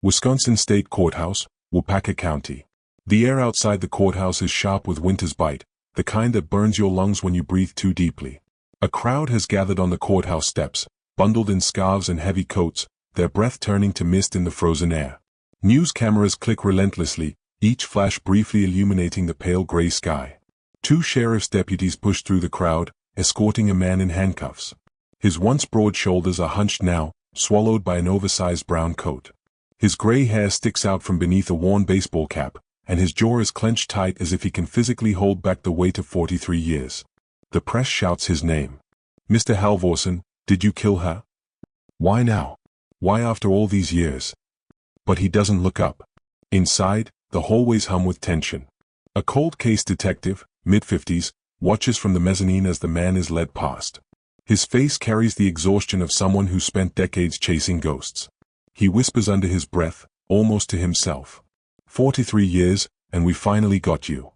Wisconsin State Courthouse, Waupaca County. The air outside the courthouse is sharp with winter's bite, the kind that burns your lungs when you breathe too deeply. A crowd has gathered on the courthouse steps, bundled in scarves and heavy coats, their breath turning to mist in the frozen air. News cameras click relentlessly, each flash briefly illuminating the pale gray sky. Two sheriff's deputies push through the crowd, escorting a man in handcuffs. His once broad shoulders are hunched now, swallowed by an oversized brown coat. His gray hair sticks out from beneath a worn baseball cap, and his jaw is clenched tight as if he can physically hold back the weight of 43 years. The press shouts his name. "Mr. Halvorsen, did you kill her? Why now? Why after all these years?" But he doesn't look up. Inside, the hallways hum with tension. A cold case detective, mid-50s, watches from the mezzanine as the man is led past. His face carries the exhaustion of someone who spent decades chasing ghosts. He whispers under his breath, almost to himself. 43 years, and we finally got you.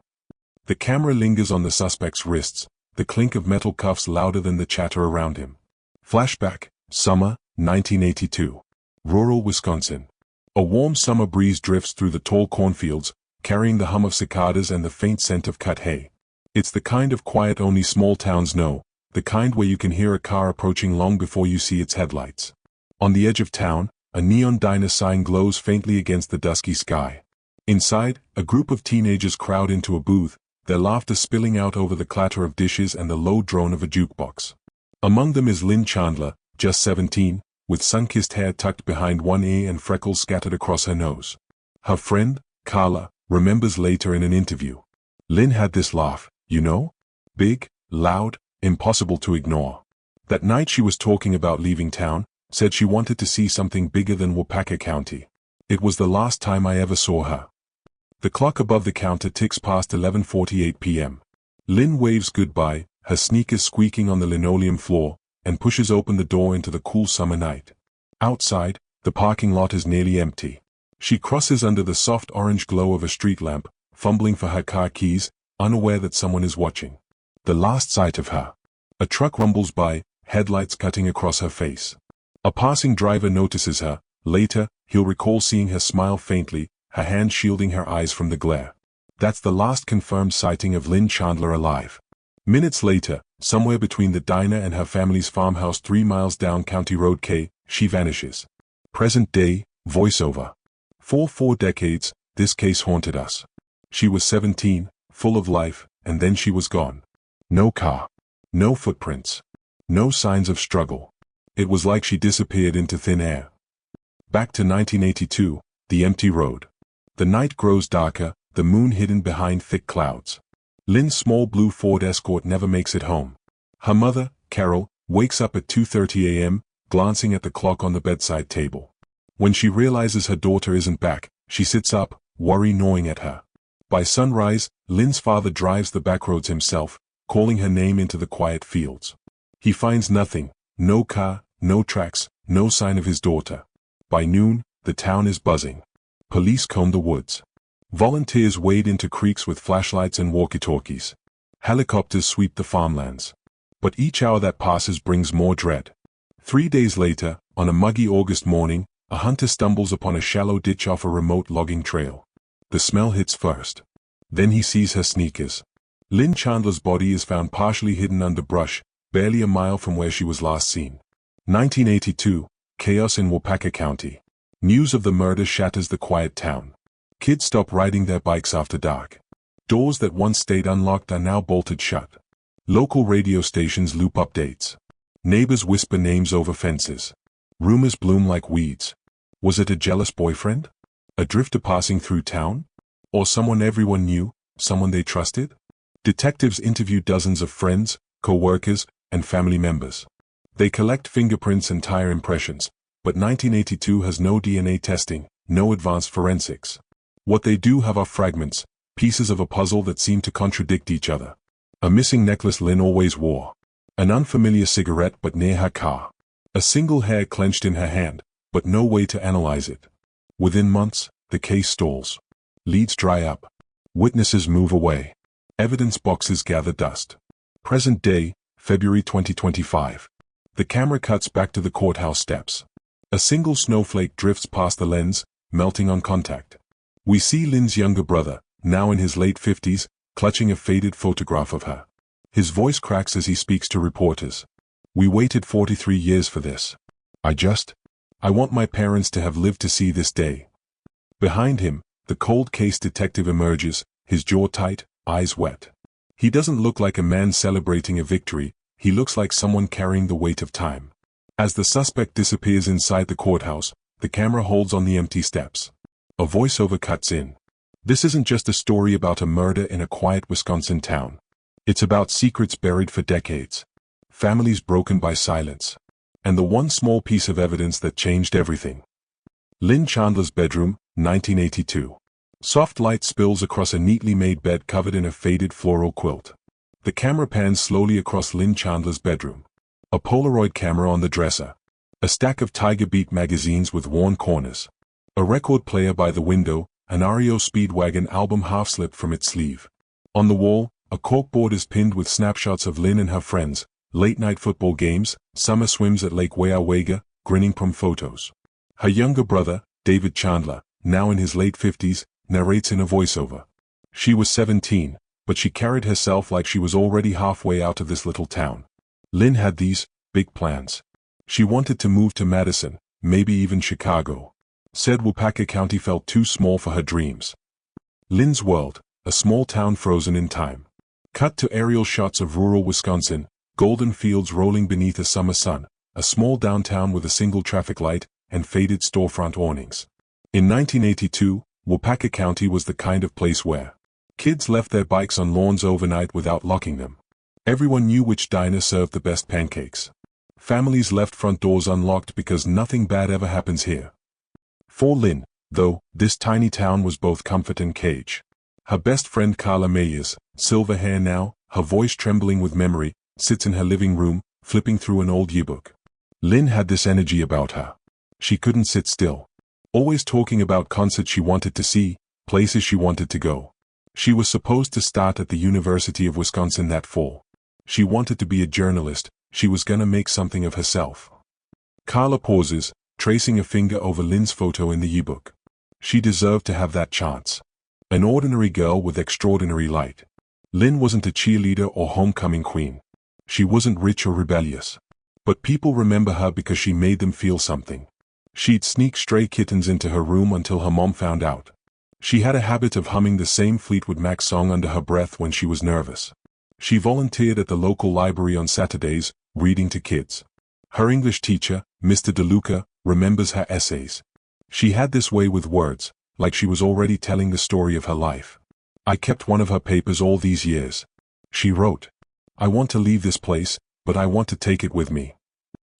The camera lingers on the suspect's wrists, the clink of metal cuffs louder than the chatter around him. Flashback, summer, 1982. Rural Wisconsin. A warm summer breeze drifts through the tall cornfields, carrying the hum of cicadas and the faint scent of cut hay. It's the kind of quiet only small towns know, the kind where you can hear a car approaching long before you see its headlights. On the edge of town, a neon diner sign glows faintly against the dusky sky. Inside, a group of teenagers crowd into a booth, their laughter spilling out over the clatter of dishes and the low drone of a jukebox. Among them is Lynn Chandler, just 17, with sun-kissed hair tucked behind one ear and freckles scattered across her nose. Her friend, Carla, remembers later in an interview. "Lynn had this laugh, you know? Big, loud, impossible to ignore. That night she was talking about leaving town, said she wanted to see something bigger than Waupaca County. It was the last time I ever saw her." The clock above the counter ticks past 11:48 p.m. Lynn waves goodbye, her sneakers squeaking on the linoleum floor, and pushes open the door into the cool summer night. Outside, the parking lot is nearly empty. She crosses under the soft orange glow of a street lamp, fumbling for her car keys, unaware that someone is watching. The last sight of her. A truck rumbles by, headlights cutting across her face. A passing driver notices her. Later, he'll recall seeing her smile faintly, her hand shielding her eyes from the glare. That's the last confirmed sighting of Lynn Chandler alive. Minutes later, somewhere between the diner and her family's farmhouse 3 miles down County Road K, she vanishes. Present day, voiceover. For 4 decades, this case haunted us. She was 17, full of life, and then she was gone. No car. No footprints. No signs of struggle. It was like she disappeared into thin air. Back to 1982, the empty road. The night grows darker, the moon hidden behind thick clouds. Lynn's small blue Ford Escort never makes it home. Her mother, Carol, wakes up at 2:30 a.m., glancing at the clock on the bedside table. When she realizes her daughter isn't back, she sits up, worry gnawing at her. By sunrise, Lynn's father drives the backroads himself, calling her name into the quiet fields. He finds nothing, no car, no tracks, no sign of his daughter. By noon, the town is buzzing. Police comb the woods. Volunteers wade into creeks with flashlights and walkie-talkies. Helicopters sweep the farmlands. But each hour that passes brings more dread. 3 days later, on a muggy August morning, a hunter stumbles upon a shallow ditch off a remote logging trail. The smell hits first. Then he sees her sneakers. Lynn Chandler's body is found partially hidden under brush, barely a mile from where she was last seen. 1982, chaos in Waupaca County. News of the murder shatters the quiet town. Kids stop riding their bikes after dark. Doors that once stayed unlocked are now bolted shut. Local radio stations loop updates. Neighbors whisper names over fences. Rumors bloom like weeds. Was it a jealous boyfriend? A drifter passing through town? Or someone everyone knew, someone they trusted? Detectives interview dozens of friends, co-workers, and family members. They collect fingerprints and tire impressions, but 1982 has no DNA testing, no advanced forensics. What they do have are fragments, pieces of a puzzle that seem to contradict each other. A missing necklace Lynn always wore. An unfamiliar cigarette but near her car. A single hair clenched in her hand, but no way to analyze it. Within months, the case stalls. Leads dry up. Witnesses move away. Evidence boxes gather dust. Present day, February 2025. The camera cuts back to the courthouse steps. A single snowflake drifts past the lens, melting on contact. We see Lynn's younger brother, now in his late 50s, clutching a faded photograph of her. His voice cracks as he speaks to reporters. "We waited 43 years for this. I want my parents to have lived to see this day." Behind him, the cold case detective emerges, his jaw tight, eyes wet. He doesn't look like a man celebrating a victory, he looks like someone carrying the weight of time. As the suspect disappears inside the courthouse, the camera holds on the empty steps. A voiceover cuts in. This isn't just a story about a murder in a quiet Wisconsin town. It's about secrets buried for decades, families broken by silence, and the one small piece of evidence that changed everything. Lynn Chandler's bedroom, 1982. Soft light spills across a neatly made bed covered in a faded floral quilt. The camera pans slowly across Lynn Chandler's bedroom. A Polaroid camera on the dresser. A stack of Tiger Beat magazines with worn corners. A record player by the window, an REO Speedwagon album half-slipped from its sleeve. On the wall, a corkboard is pinned with snapshots of Lynn and her friends, late-night football games, summer swims at Lake Waupaca, grinning prom photos. Her younger brother, David Chandler, now in his late 50s, narrates in a voiceover. She was 17, but she carried herself like she was already halfway out of this little town. Lynn had these big plans. She wanted to move to Madison, maybe even Chicago. Said Waupaca County felt too small for her dreams. Lynn's world, a small town frozen in time. Cut to aerial shots of rural Wisconsin, golden fields rolling beneath a summer sun, a small downtown with a single traffic light, and faded storefront awnings. In 1982, Waupaca County was the kind of place where kids left their bikes on lawns overnight without locking them. Everyone knew which diner served the best pancakes. Families left front doors unlocked because nothing bad ever happens here. For Lynn, though, this tiny town was both comfort and cage. Her best friend Carla Mayers, silver hair now, her voice trembling with memory, sits in her living room, flipping through an old yearbook. Lynn had this energy about her. She couldn't sit still. Always talking about concerts she wanted to see, places she wanted to go. She was supposed to start at the University of Wisconsin that fall. She wanted to be a journalist, she was gonna make something of herself. Carla pauses, tracing a finger over Lynn's photo in the yearbook. She deserved to have that chance. An ordinary girl with extraordinary light. Lynn wasn't a cheerleader or homecoming queen. She wasn't rich or rebellious. But people remember her because she made them feel something. She'd sneak stray kittens into her room until her mom found out. She had a habit of humming the same Fleetwood Mac song under her breath when she was nervous. She volunteered at the local library on Saturdays, reading to kids. Her English teacher, Mr. DeLuca, remembers her essays. She had this way with words, like she was already telling the story of her life. "I kept one of her papers all these years." She wrote, "I want to leave this place, but I want to take it with me."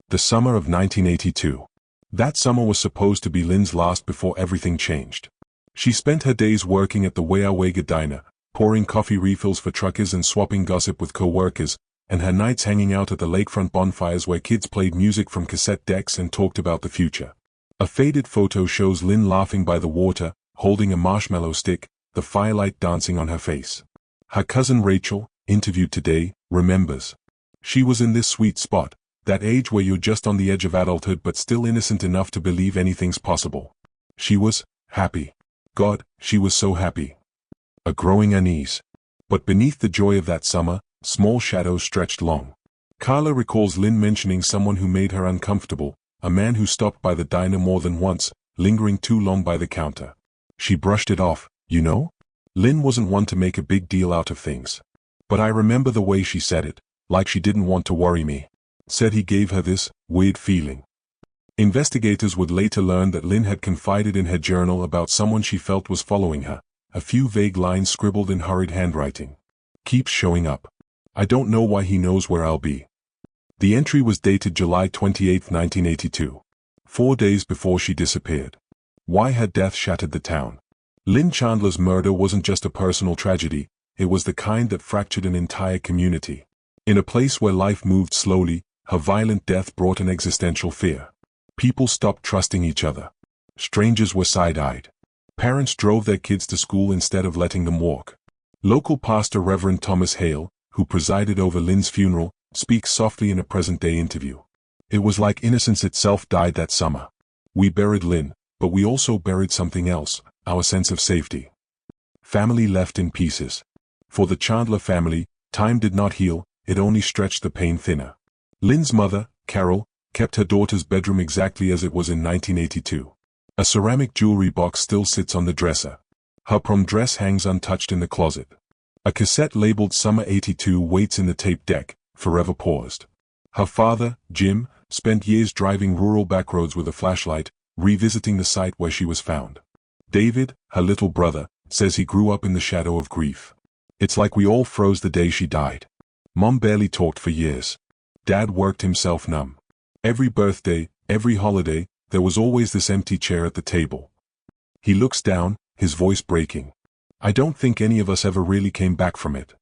The summer of 1982. That summer was supposed to be Lynn's last before everything changed. She spent her days working at the Waupaca diner, pouring coffee refills for truckers and swapping gossip with co-workers, and her nights hanging out at the lakefront bonfires where kids played music from cassette decks and talked about the future. A faded photo shows Lynn laughing by the water, holding a marshmallow stick, the firelight dancing on her face. Her cousin Rachel, interviewed today, remembers. She was in this sweet spot, that age where you're just on the edge of adulthood but still innocent enough to believe anything's possible. She was happy. God, she was so happy. A growing unease. But beneath the joy of that summer, small shadows stretched long. Carla recalls Lynn mentioning someone who made her uncomfortable, a man who stopped by the diner more than once, lingering too long by the counter. She brushed it off, "You know?" Lynn wasn't one to make a big deal out of things. But I remember the way she said it, like she didn't want to worry me. Said he gave her this weird feeling. Investigators would later learn that Lynn had confided in her journal about someone she felt was following her, a few vague lines scribbled in hurried handwriting. "Keeps showing up. I don't know why he knows where I'll be." The entry was dated July 28, 1982. 4 days before she disappeared. Why her death shattered the town. Lynn Chandler's murder wasn't just a personal tragedy, it was the kind that fractured an entire community. In a place where life moved slowly, her violent death brought an existential fear. People stopped trusting each other. Strangers were side-eyed. Parents drove their kids to school instead of letting them walk. Local pastor Reverend Thomas Hale, who presided over Lynn's funeral, speaks softly in a present-day interview. "It was like innocence itself died that summer. We buried Lynn, But we also buried something else, our sense of safety. Family left in pieces. For the Chandler family, time did not heal, it only stretched the pain thinner. Lynn's mother, Carol, kept her daughter's bedroom exactly as it was in 1982. A ceramic jewelry box still sits on the dresser. Her prom dress hangs untouched in the closet. A cassette labeled Summer '82 waits in the tape deck, forever paused. Her father, Jim, spent years driving rural backroads with a flashlight, revisiting the site where she was found. David, her little brother, says he grew up in the shadow of grief. It's like we all froze the day she died. Mom barely talked for years. Dad worked himself numb. Every birthday, every holiday, there was always this empty chair at the table. He looks down, his voice breaking. I don't think any of us ever really came back from it.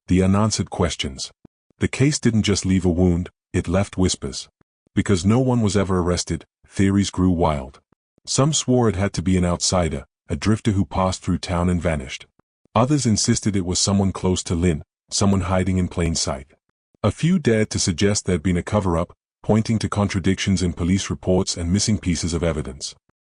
The unanswered questions. The case didn't just leave a wound, it left whispers. Because no one was ever arrested, theories grew wild. Some swore it had to be an outsider, a drifter who passed through town and vanished. Others insisted it was someone close to Lynn, someone hiding in plain sight. A few dared to suggest there'd been a cover-up, pointing to contradictions in police reports and missing pieces of evidence.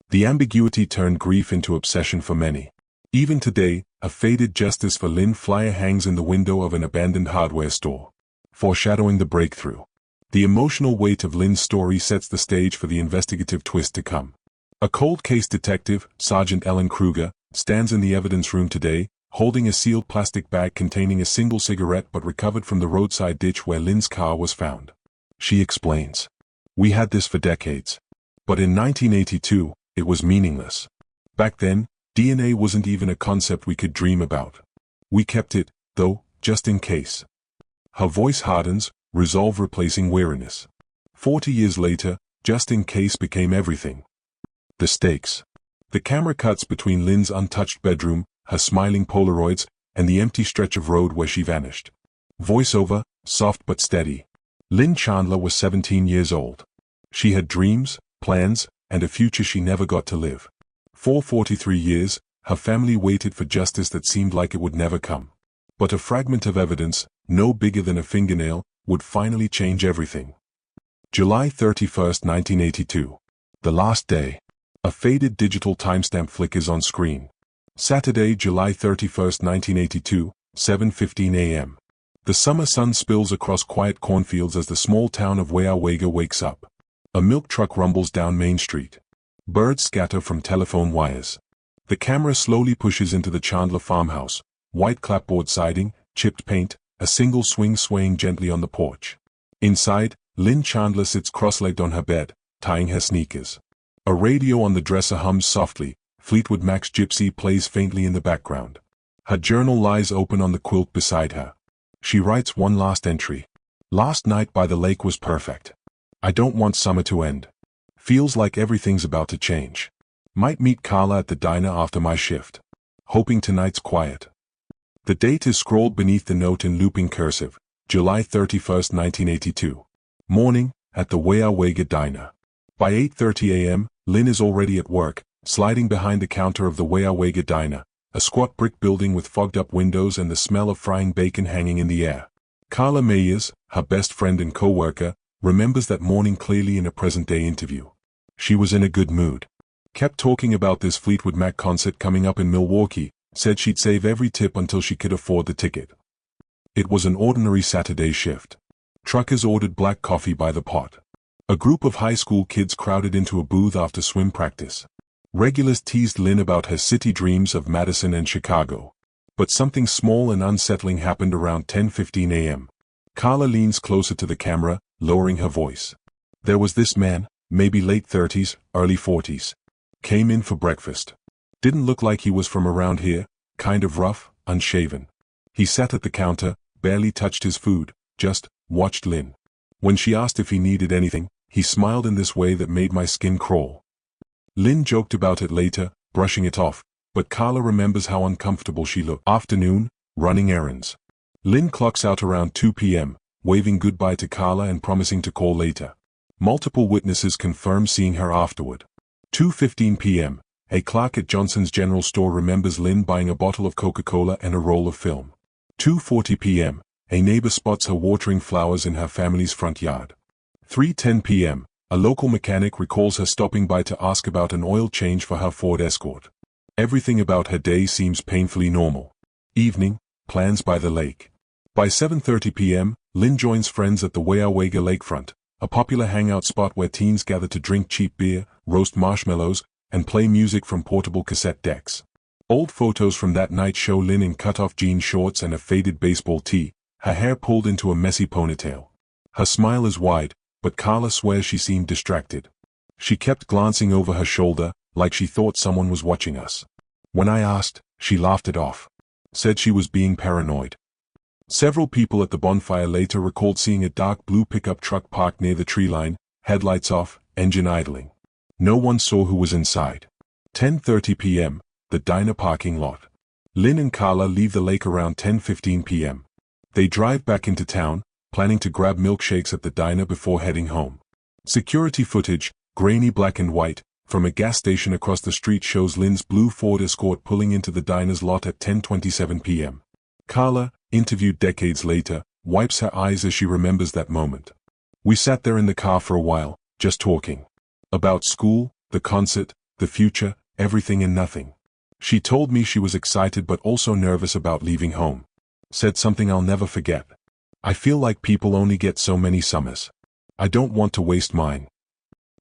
The ambiguity turned grief into obsession for many. Even today, a faded Justice for Lynn flyer hangs in the window of an abandoned hardware store, foreshadowing the breakthrough. The emotional weight of Lynn's story sets the stage for the investigative twist to come. A cold case detective, Sergeant Ellen Kruger, stands in the evidence room today, holding a sealed plastic bag containing a single cigarette but recovered from the roadside ditch where Lynn's car was found. She explains. We had this for decades. But in 1982, it was meaningless. Back then, DNA wasn't even a concept we could dream about. We kept it, though, just in case. Her voice hardens, resolve replacing weariness. 40 years later, just in case became everything. The stakes. The camera cuts between Lynn's untouched bedroom, her smiling Polaroids, and the empty stretch of road where she vanished. Voiceover, soft but steady. Lynn Chandler was 17 years old. She had dreams, plans, and a future she never got to live. For 43 years, her family waited for justice that seemed like it would never come. But a fragment of evidence, no bigger than a fingernail, would finally change everything. July 31, 1982. The last day. A faded digital timestamp flickers on screen. Saturday, July 31, 1982, 7:15 a.m. The summer sun spills across quiet cornfields as the small town of Waupaca wakes up. A milk truck rumbles down Main Street. Birds scatter from telephone wires. The camera slowly pushes into the Chandler farmhouse, white clapboard siding, chipped paint, a single swing swaying gently on the porch. Inside, Lynn Chandler sits cross-legged on her bed, tying her sneakers. A radio on the dresser hums softly, Fleetwood Mac's Gypsy plays faintly in the background. Her journal lies open on the quilt beside her. She writes one last entry. Last night by the lake was perfect. I don't want summer to end. Feels like everything's about to change. Might meet Carla at the diner after my shift. Hoping tonight's quiet. The date is scrawled beneath the note in looping cursive, July 31, 1982. Morning, at the Waupaca diner. By 8:30 a.m., Lynn is already at work, sliding behind the counter of the Waupaca diner, a squat brick building with fogged-up windows and the smell of frying bacon hanging in the air. Carla Meyers, her best friend and co-worker, remembers that morning clearly in a present-day interview. She was in a good mood. Kept talking about this Fleetwood Mac concert coming up in Milwaukee, said she'd save every tip until she could afford the ticket. It was an ordinary Saturday shift. Truckers ordered black coffee by the pot. A group of high school kids crowded into a booth after swim practice. Regulars teased Lynn about her city dreams of Madison and Chicago. But something small and unsettling happened around 10:15 a.m. Carla leans closer to the camera, lowering her voice. There was this man, maybe late 30s, early 40s. Came in for breakfast. Didn't look like he was from around here, kind of rough, unshaven. He sat at the counter, barely touched his food, just watched Lynn. When she asked if he needed anything, he smiled in this way that made my skin crawl. Lynn joked about it later, brushing it off, but Carla remembers how uncomfortable she looked. Afternoon, running errands. Lynn clocks out around 2 p.m., waving goodbye to Carla and promising to call later. Multiple witnesses confirm seeing her afterward. 2:15 p.m., a clerk at Johnson's General Store remembers Lynn buying a bottle of Coca-Cola and a roll of film. 2:40 p.m., a neighbor spots her watering flowers in her family's front yard. 3:10 p.m., A local mechanic recalls her stopping by to ask about an oil change for her Ford Escort. Everything about her day seems painfully normal. Evening, plans by the lake. By 7:30 p.m., Lynn joins friends at the Waupaca lakefront, a popular hangout spot where teens gather to drink cheap beer, roast marshmallows, and play music from portable cassette decks. Old photos from that night show Lynn in cut-off jean shorts and a faded baseball tee, her hair pulled into a messy ponytail. Her smile is wide, but Carla swears she seemed distracted. She kept glancing over her shoulder, like she thought someone was watching us. When I asked, she laughed it off. Said she was being paranoid. Several people at the bonfire later recalled seeing a dark blue pickup truck parked near the tree line, headlights off, engine idling. No one saw who was inside. 10:30 p.m., the diner parking lot. Lynn and Carla leave the lake around 10:15 p.m. They drive back into town, planning to grab milkshakes at the diner before heading home. Security footage, grainy black and white, from a gas station across the street shows Lynn's blue Ford Escort pulling into the diner's lot at 10:27 p.m. Carla, interviewed decades later, wipes her eyes as she remembers that moment. We sat there in the car for a while, just talking. About school, the concert, the future, everything and nothing. She told me she was excited but also nervous about leaving home. Said something I'll never forget. I feel like people only get so many summers. I don't want to waste mine.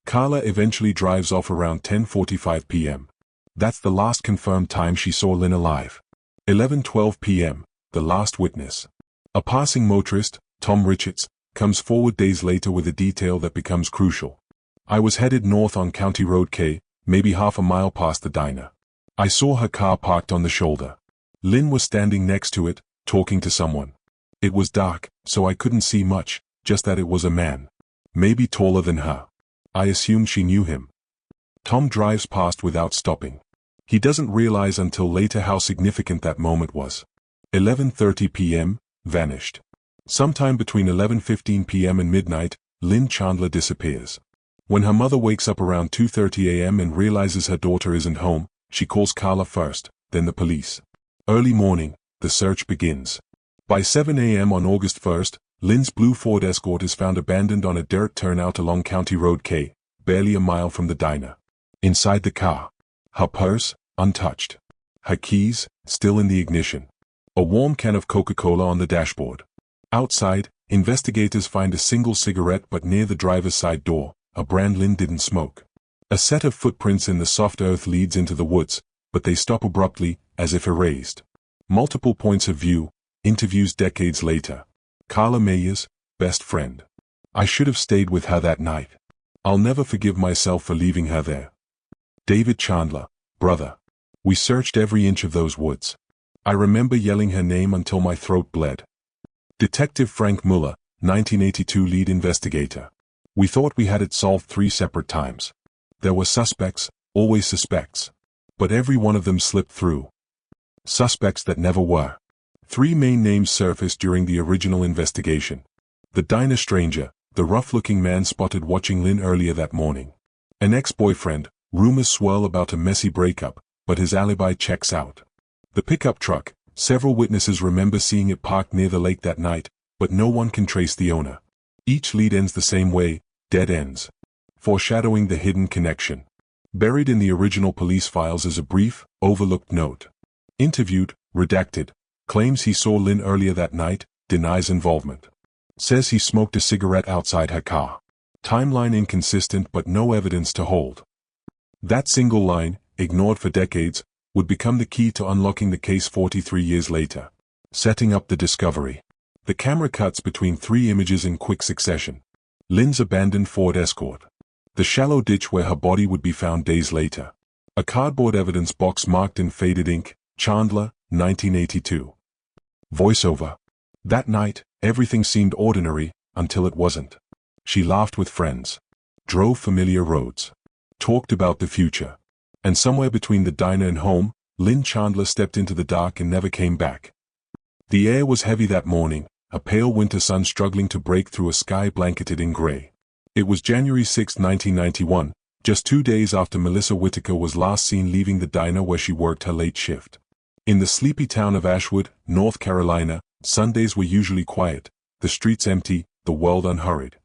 Carla eventually drives off around 10:45 p.m. That's the last confirmed time she saw Lynn alive. 11:12 p.m., the last witness. A passing motorist, Tom Richards, comes forward days later with a detail that becomes crucial. I was headed north on County Road K, maybe half a mile past the diner. I saw her car parked on the shoulder. Lynn was standing next to it, talking to someone. It was dark, so I couldn't see much, just that it was a man. Maybe taller than her. I assumed she knew him. Tom drives past without stopping. He doesn't realize until later how significant that moment was. 11:30 p.m., vanished. Sometime between 11:15 p.m. and midnight, Lynn Chandler disappears. When her mother wakes up around 2:30 a.m. and realizes her daughter isn't home, she calls Carla first, then the police. Early morning, the search begins. By 7 a.m. on August 1st, Lynn's blue Ford Escort is found abandoned on a dirt turnout along County Road K, barely a mile from the diner. Inside the car, her purse, untouched. Her keys, still in the ignition. A warm can of Coca-Cola on the dashboard. Outside, investigators find a single cigarette but near the driver's side door, a brand Lynn didn't smoke. A set of footprints in the soft earth leads into the woods, but they stop abruptly, as if erased. Multiple points of view, interviews decades later. Carla Mayer's best friend. I should have stayed with her that night. I'll never forgive myself for leaving her there. David Chandler, brother. We searched every inch of those woods. I remember yelling her name until my throat bled. Detective Frank Muller, 1982 lead investigator. We thought we had it solved 3 separate times. There were suspects, always suspects. But every one of them slipped through. Suspects that never were. 3 main names surfaced during the original investigation. The diner stranger, the rough-looking man spotted watching Lynn earlier that morning. An ex-boyfriend, rumors swirl about a messy breakup, but his alibi checks out. The pickup truck, several witnesses remember seeing it parked near the lake that night, but no one can trace the owner. Each lead ends the same way, dead ends. Foreshadowing the hidden connection. Buried in the original police files is a brief, overlooked note. Interviewed, redacted. Claims he saw Lynn earlier that night, denies involvement. Says he smoked a cigarette outside her car. Timeline inconsistent but no evidence to hold. That single line, ignored for decades, would become the key to unlocking the case 43 years later. Setting up the discovery. The camera cuts between 3 images in quick succession. Lynn's abandoned Ford Escort. The shallow ditch where her body would be found days later. A cardboard evidence box marked in faded ink, Chandler, 1982. Voiceover. That night, everything seemed ordinary, until it wasn't. She laughed with friends. Drove familiar roads. Talked about the future. And somewhere between the diner and home, Lynn Chandler stepped into the dark and never came back. The air was heavy that morning, a pale winter sun struggling to break through a sky blanketed in gray. It was January 6, 1991, just 2 days after Melissa Whitaker was last seen leaving the diner where she worked her late shift. In the sleepy town of Ashwood, North Carolina, Sundays were usually quiet, the streets empty, the world unhurried.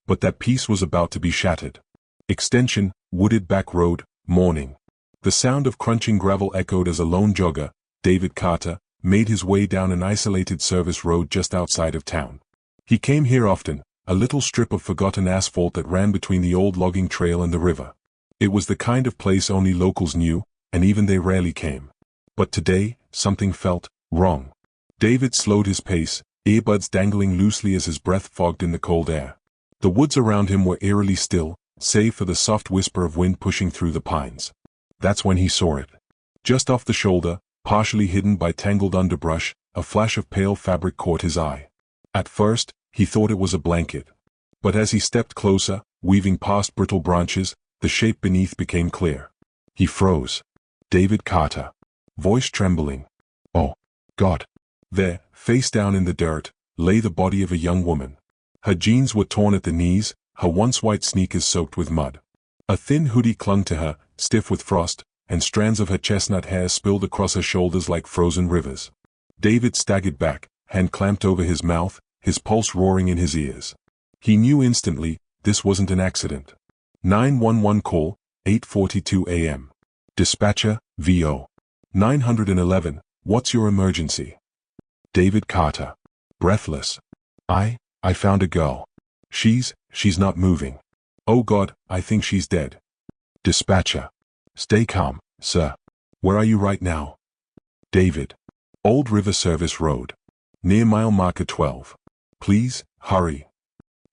But that peace was about to be shattered. Extension, wooded back road, morning. The sound of crunching gravel echoed as a lone jogger, David Carter, made his way down an isolated service road just outside of town. He came here often, a little strip of forgotten asphalt that ran between the old logging trail and the river. It was the kind of place only locals knew, and even they rarely came. But today, something felt wrong. David slowed his pace, earbuds dangling loosely as his breath fogged in the cold air. The woods around him were eerily still, save for the soft whisper of wind pushing through the pines. That's when he saw it. Just off the shoulder, partially hidden by tangled underbrush, a flash of pale fabric caught his eye. At first, he thought it was a blanket. But as he stepped closer, weaving past brittle branches, the shape beneath became clear. He froze. David Carter. Voice trembling. Oh, God. There, face down in the dirt, lay the body of a young woman. Her jeans were torn at the knees, her once white sneakers soaked with mud. A thin hoodie clung to her, stiff with frost, and strands of her chestnut hair spilled across her shoulders like frozen rivers. David staggered back, hand clamped over his mouth, his pulse roaring in his ears. He knew instantly, this wasn't an accident. 911 call, 8:42 a.m. Dispatcher, VO. 911, what's your emergency? David Carter. Breathless. I found a girl. She's not moving. Oh God, I think she's dead. Dispatcher. Stay calm, sir. Where are you right now? David. Old River Service Road. Near mile marker 12. Please, hurry.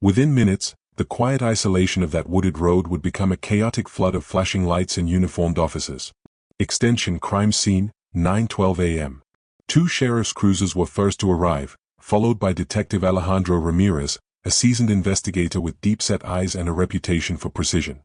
Within minutes, the quiet isolation of that wooded road would become a chaotic flood of flashing lights and uniformed officers. Extension crime scene, 9:12 a.m. 2 sheriff's cruisers were first to arrive, followed by Detective Alejandro Ramirez, a seasoned investigator with deep-set eyes and a reputation for precision.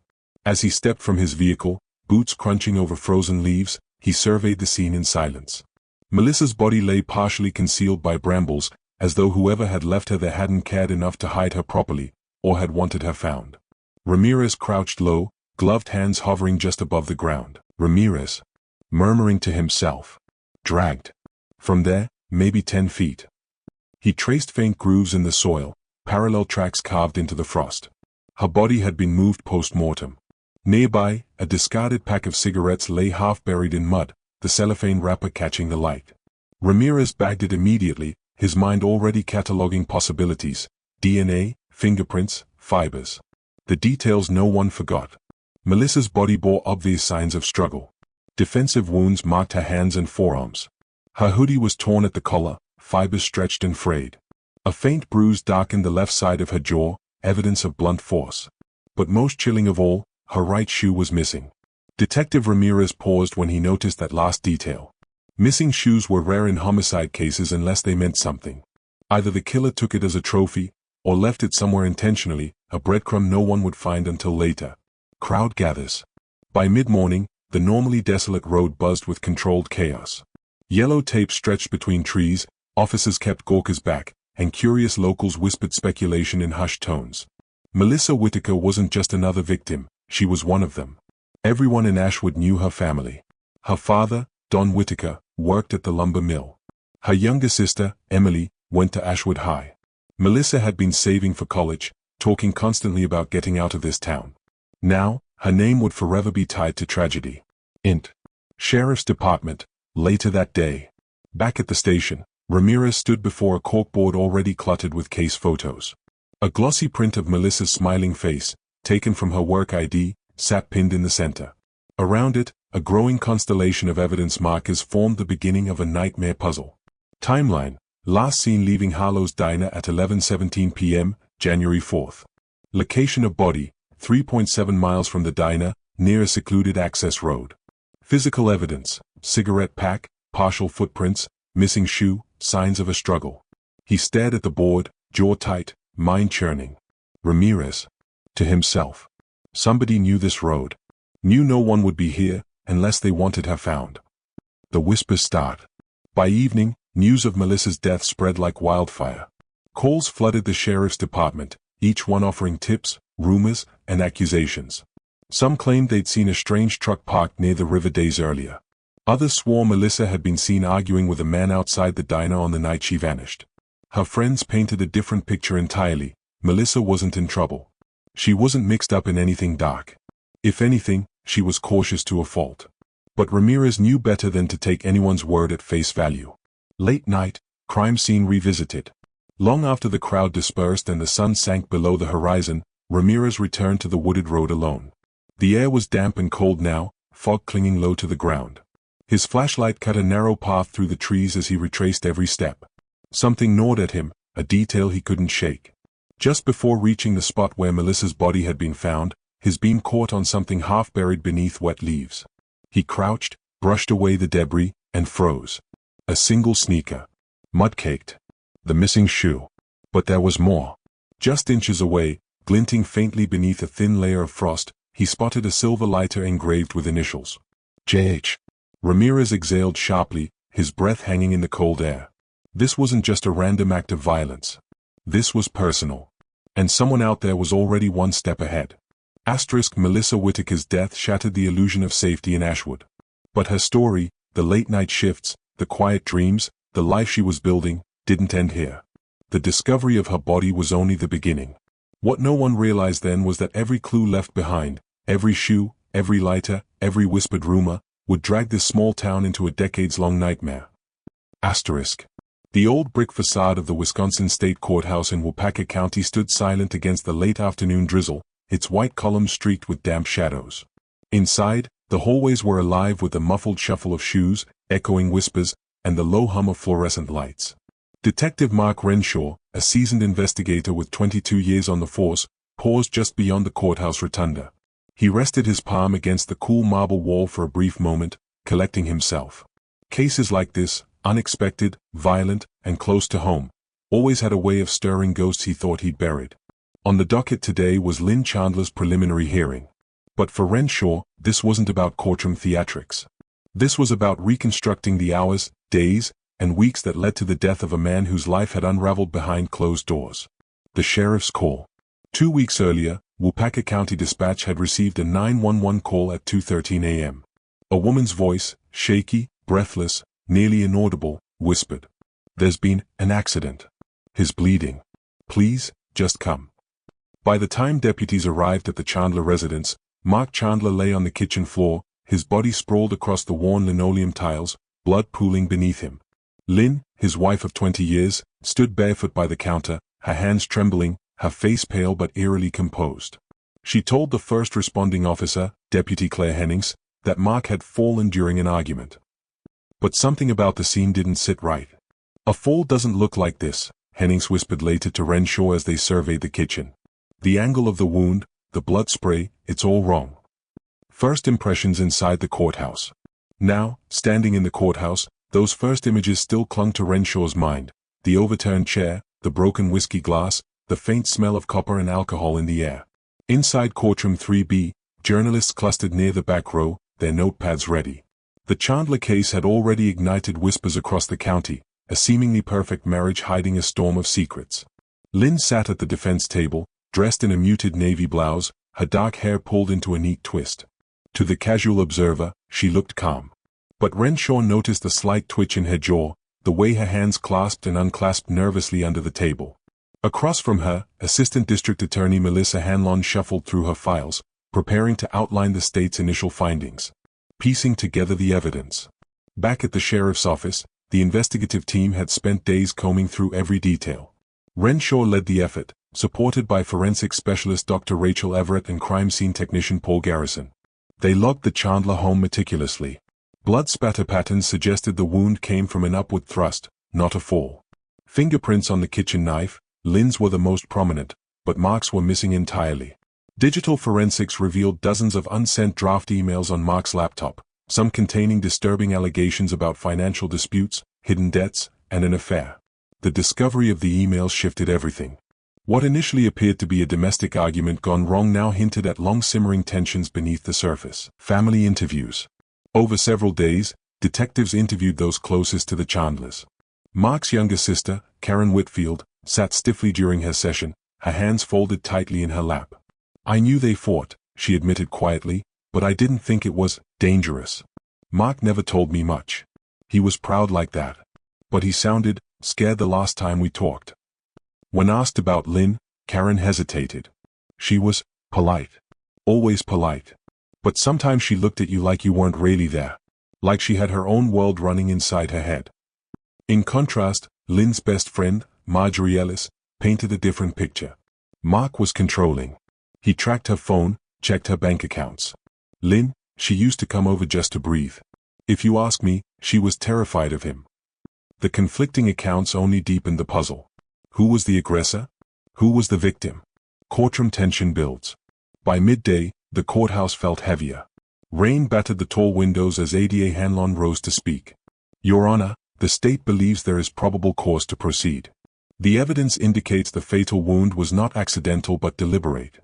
As he stepped from his vehicle, boots crunching over frozen leaves, he surveyed the scene in silence. Melissa's body lay partially concealed by brambles, as though whoever had left her there hadn't cared enough to hide her properly, or had wanted her found. Ramirez crouched low, gloved hands hovering just above the ground. Ramirez, murmuring to himself, dragged. From there, maybe 10 feet. He traced faint grooves in the soil, parallel tracks carved into the frost. Her body had been moved post-mortem. Nearby, a discarded pack of cigarettes lay half buried in mud, the cellophane wrapper catching the light. Ramirez bagged it immediately, his mind already cataloging possibilities: DNA, fingerprints, fibers. The details no one forgot. Melissa's body bore obvious signs of struggle. Defensive wounds marked her hands and forearms. Her hoodie was torn at the collar, fibers stretched and frayed. A faint bruise darkened the left side of her jaw, evidence of blunt force. But most chilling of all, her right shoe was missing. Detective Ramirez paused when he noticed that last detail. Missing shoes were rare in homicide cases unless they meant something. Either the killer took it as a trophy, or left it somewhere intentionally, a breadcrumb no one would find until later. Crowd gathers. By mid-morning, the normally desolate road buzzed with controlled chaos. Yellow tape stretched between trees, officers kept gawkers back, and curious locals whispered speculation in hushed tones. Melissa Whitaker wasn't just another victim, she was one of them. Everyone in Ashwood knew her family. Her father, Don Whitaker, worked at the lumber mill. Her younger sister, Emily, went to Ashwood High. Melissa had been saving for college, talking constantly about getting out of this town. Now, her name would forever be tied to tragedy. Int. Sheriff's Department. Later that day. Back at the station, Ramirez stood before a corkboard already cluttered with case photos. A glossy print of Melissa's smiling face, taken from her work ID, sat pinned in the center. Around it, a growing constellation of evidence markers formed the beginning of a nightmare puzzle. Timeline: last seen leaving Harlow's Diner at 11:17 p.m., January 4th. Location of body: 3.7 miles from the diner, near a secluded access road. Physical evidence: cigarette pack, partial footprints, missing shoe, signs of a struggle. He stared at the board, jaw tight, mind churning. Ramirez. To himself. Somebody knew this road. Knew no one would be here, unless they wanted her found. The whispers start. By evening, news of Melissa's death spread like wildfire. Calls flooded the sheriff's department, each one offering tips, rumors, and accusations. Some claimed they'd seen a strange truck parked near the river days earlier. Others swore Melissa had been seen arguing with a man outside the diner on the night she vanished. Her friends painted a different picture entirely. Melissa wasn't in trouble. She wasn't mixed up in anything dark. If anything, she was cautious to a fault. But Ramirez knew better than to take anyone's word at face value. Late night, crime scene revisited. Long after the crowd dispersed and the sun sank below the horizon, Ramirez returned to the wooded road alone. The air was damp and cold now, fog clinging low to the ground. His flashlight cut a narrow path through the trees as he retraced every step. Something gnawed at him, a detail he couldn't shake. Just before reaching the spot where Melissa's body had been found, his beam caught on something half buried beneath wet leaves. He crouched, brushed away the debris, and froze. A single sneaker. Mud-caked. The missing shoe. But there was more. Just inches away, glinting faintly beneath a thin layer of frost, he spotted a silver lighter engraved with initials. J.H. Ramirez exhaled sharply, his breath hanging in the cold air. This wasn't just a random act of violence. This was personal. And someone out there was already one step ahead. Melissa Whitaker's death shattered the illusion of safety in Ashwood. But her story, the late-night shifts, the quiet dreams, the life she was building, didn't end here. The discovery of her body was only the beginning. What no one realized then was that every clue left behind, every shoe, every lighter, every whispered rumor, would drag this small town into a decades-long nightmare. The old brick facade of the Wisconsin State Courthouse in Waupaca County stood silent against the late afternoon drizzle, its white columns streaked with damp shadows. Inside, the hallways were alive with the muffled shuffle of shoes, echoing whispers, and the low hum of fluorescent lights. Detective Mark Renshaw, a seasoned investigator with 22 years on the force, paused just beyond the courthouse rotunda. He rested his palm against the cool marble wall for a brief moment, collecting himself. Cases like this, unexpected, violent, and close to home, always had a way of stirring ghosts he thought he'd buried. On the docket today was Lynn Chandler's preliminary hearing. But for Renshaw, this wasn't about courtroom theatrics. This was about reconstructing the hours, days, and weeks that led to the death of a man whose life had unraveled behind closed doors. The sheriff's call. 2 weeks earlier, Waupaca County Dispatch had received a 911 call at 2:13 a.m. A woman's voice, shaky, breathless, nearly inaudible, whispered, "There's been an accident. He's bleeding. Please, just come." By the time deputies arrived at the Chandler residence, Mark Chandler lay on the kitchen floor, his body sprawled across the worn linoleum tiles, blood pooling beneath him. Lynn, his wife of 20 years, stood barefoot by the counter, her hands trembling, her face pale but eerily composed. She told the first responding officer, Deputy Claire Hennings, that Mark had fallen during an argument. But something about the scene didn't sit right. "A fall doesn't look like this," Hennings whispered later to Renshaw as they surveyed the kitchen. "The angle of the wound, the blood spray, it's all wrong." First impressions inside the courthouse. Now, standing in the courthouse, those first images still clung to Renshaw's mind: the overturned chair, the broken whiskey glass, the faint smell of copper and alcohol in the air. Inside courtroom 3B, journalists clustered near the back row, their notepads ready. The Chandler case had already ignited whispers across the county, a seemingly perfect marriage hiding a storm of secrets. Lynn sat at the defense table, dressed in a muted navy blouse, her dark hair pulled into a neat twist. To the casual observer, she looked calm. But Renshaw noticed a slight twitch in her jaw, the way her hands clasped and unclasped nervously under the table. Across from her, Assistant District Attorney Melissa Hanlon shuffled through her files, preparing to outline the state's initial findings. Piecing together the evidence. Back at the sheriff's office, the investigative team had spent days combing through every detail. Renshaw led the effort, supported by forensic specialist Dr. Rachel Everett and crime scene technician Paul Garrison. They logged the Chandler home meticulously. Blood spatter patterns suggested the wound came from an upward thrust, not a fall. Fingerprints on the kitchen knife, Lynn's were the most prominent, but Mark's were missing entirely. Digital forensics revealed dozens of unsent draft emails on Mark's laptop, some containing disturbing allegations about financial disputes, hidden debts, and an affair. The discovery of the emails shifted everything. What initially appeared to be a domestic argument gone wrong now hinted at long-simmering tensions beneath the surface. Family interviews. Over several days, detectives interviewed those closest to the Chandlers. Mark's younger sister, Karen Whitfield, sat stiffly during her session, her hands folded tightly in her lap. "I knew they fought," she admitted quietly, "but I didn't think it was dangerous. Mark never told me much. He was proud like that. But he sounded scared the last time we talked." When asked about Lynn, Karen hesitated. She was polite. Always polite. But sometimes she looked at you like you weren't really there. Like she had her own world running inside her head. In contrast, Lynn's best friend, Marjorie Ellis, painted a different picture. Mark was controlling. He tracked her phone, checked her bank accounts. Lynn, she used to come over just to breathe. If you ask me, she was terrified of him. The conflicting accounts only deepened the puzzle. Who was the aggressor? Who was the victim? Courtroom tension builds. By midday, the courthouse felt heavier. Rain battered the tall windows as ADA Hanlon rose to speak. Your Honor, the state believes there is probable cause to proceed. The evidence indicates the fatal wound was not accidental but deliberate.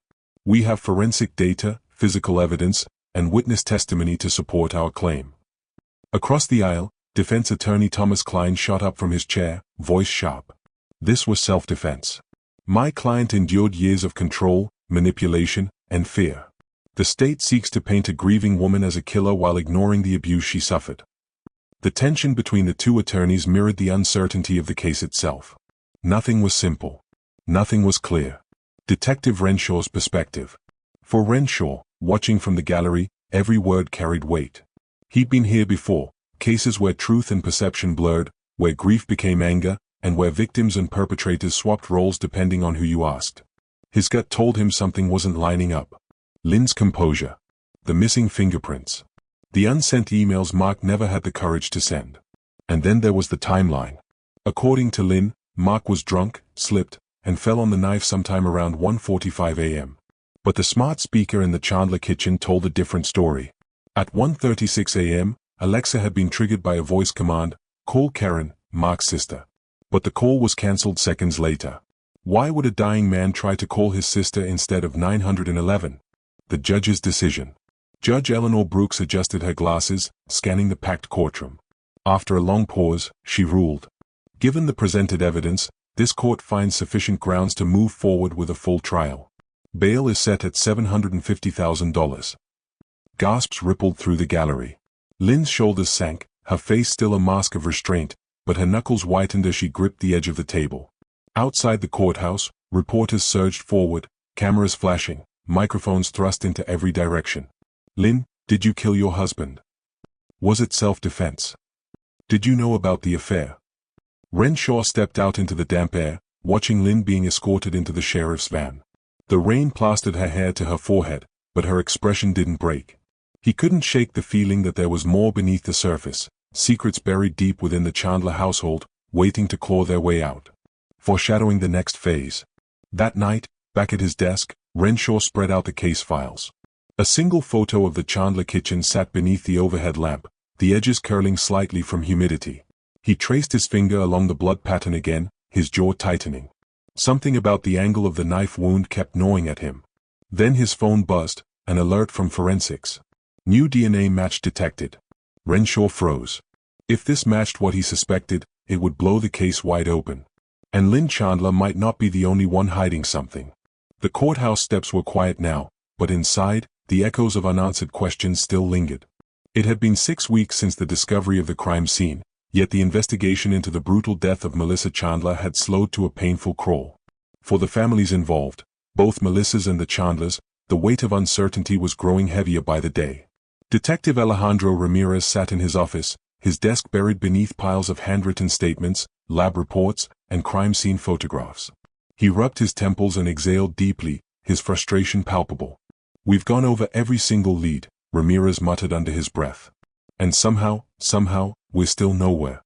We have forensic data, physical evidence, and witness testimony to support our claim. Across the aisle, defense attorney Thomas Klein shot up from his chair, voice sharp. This was self-defense. My client endured years of control, manipulation, and fear. The state seeks to paint a grieving woman as a killer while ignoring the abuse she suffered. The tension between the two attorneys mirrored the uncertainty of the case itself. Nothing was simple. Nothing was clear. Detective Renshaw's perspective. For Renshaw, watching from the gallery, every word carried weight. He'd been here before, cases where truth and perception blurred, where grief became anger, and where victims and perpetrators swapped roles depending on who you asked. His gut told him something wasn't lining up. Lynn's composure. The missing fingerprints. The unsent emails Mark never had the courage to send. And then there was the timeline. According to Lynn, Mark was drunk, slipped, and fell on the knife sometime around 1:45 a.m. But the smart speaker in the Chandler kitchen told a different story. At 1:36 a.m., Alexa had been triggered by a voice command, "Call Karen, Mark's sister." But the call was cancelled seconds later. Why would a dying man try to call his sister instead of 911? The judge's decision. Judge Eleanor Brooks adjusted her glasses, scanning the packed courtroom. After a long pause, she ruled. Given the presented evidence, this court finds sufficient grounds to move forward with a full trial. Bail is set at $750,000. Gasps rippled through the gallery. Lynn's shoulders sank, her face still a mask of restraint, but her knuckles whitened as she gripped the edge of the table. Outside the courthouse, reporters surged forward, cameras flashing, microphones thrust into every direction. Lynn, did you kill your husband? Was it self-defense? Did you know about the affair? Renshaw stepped out into the damp air, watching Lynn being escorted into the sheriff's van. The rain plastered her hair to her forehead, but her expression didn't break. He couldn't shake the feeling that there was more beneath the surface, secrets buried deep within the Chandler household, waiting to claw their way out. Foreshadowing the next phase. That night, back at his desk, Renshaw spread out the case files. A single photo of the Chandler kitchen sat beneath the overhead lamp, the edges curling slightly from humidity. He traced his finger along the blood pattern again, his jaw tightening. Something about the angle of the knife wound kept gnawing at him. Then his phone buzzed, an alert from forensics. New DNA match detected. Renshaw froze. If this matched what he suspected, it would blow the case wide open. And Lynn Chandler might not be the only one hiding something. The courthouse steps were quiet now, but inside, the echoes of unanswered questions still lingered. It had been 6 weeks since the discovery of the crime scene, yet the investigation into the brutal death of Melissa Chandler had slowed to a painful crawl. For the families involved, both Melissa's and the Chandlers, the weight of uncertainty was growing heavier by the day. Detective Alejandro Ramirez sat in his office, his desk buried beneath piles of handwritten statements, lab reports, and crime scene photographs. He rubbed his temples and exhaled deeply, his frustration palpable. "We've gone over every single lead," Ramirez muttered under his breath. "And somehow, we're still nowhere."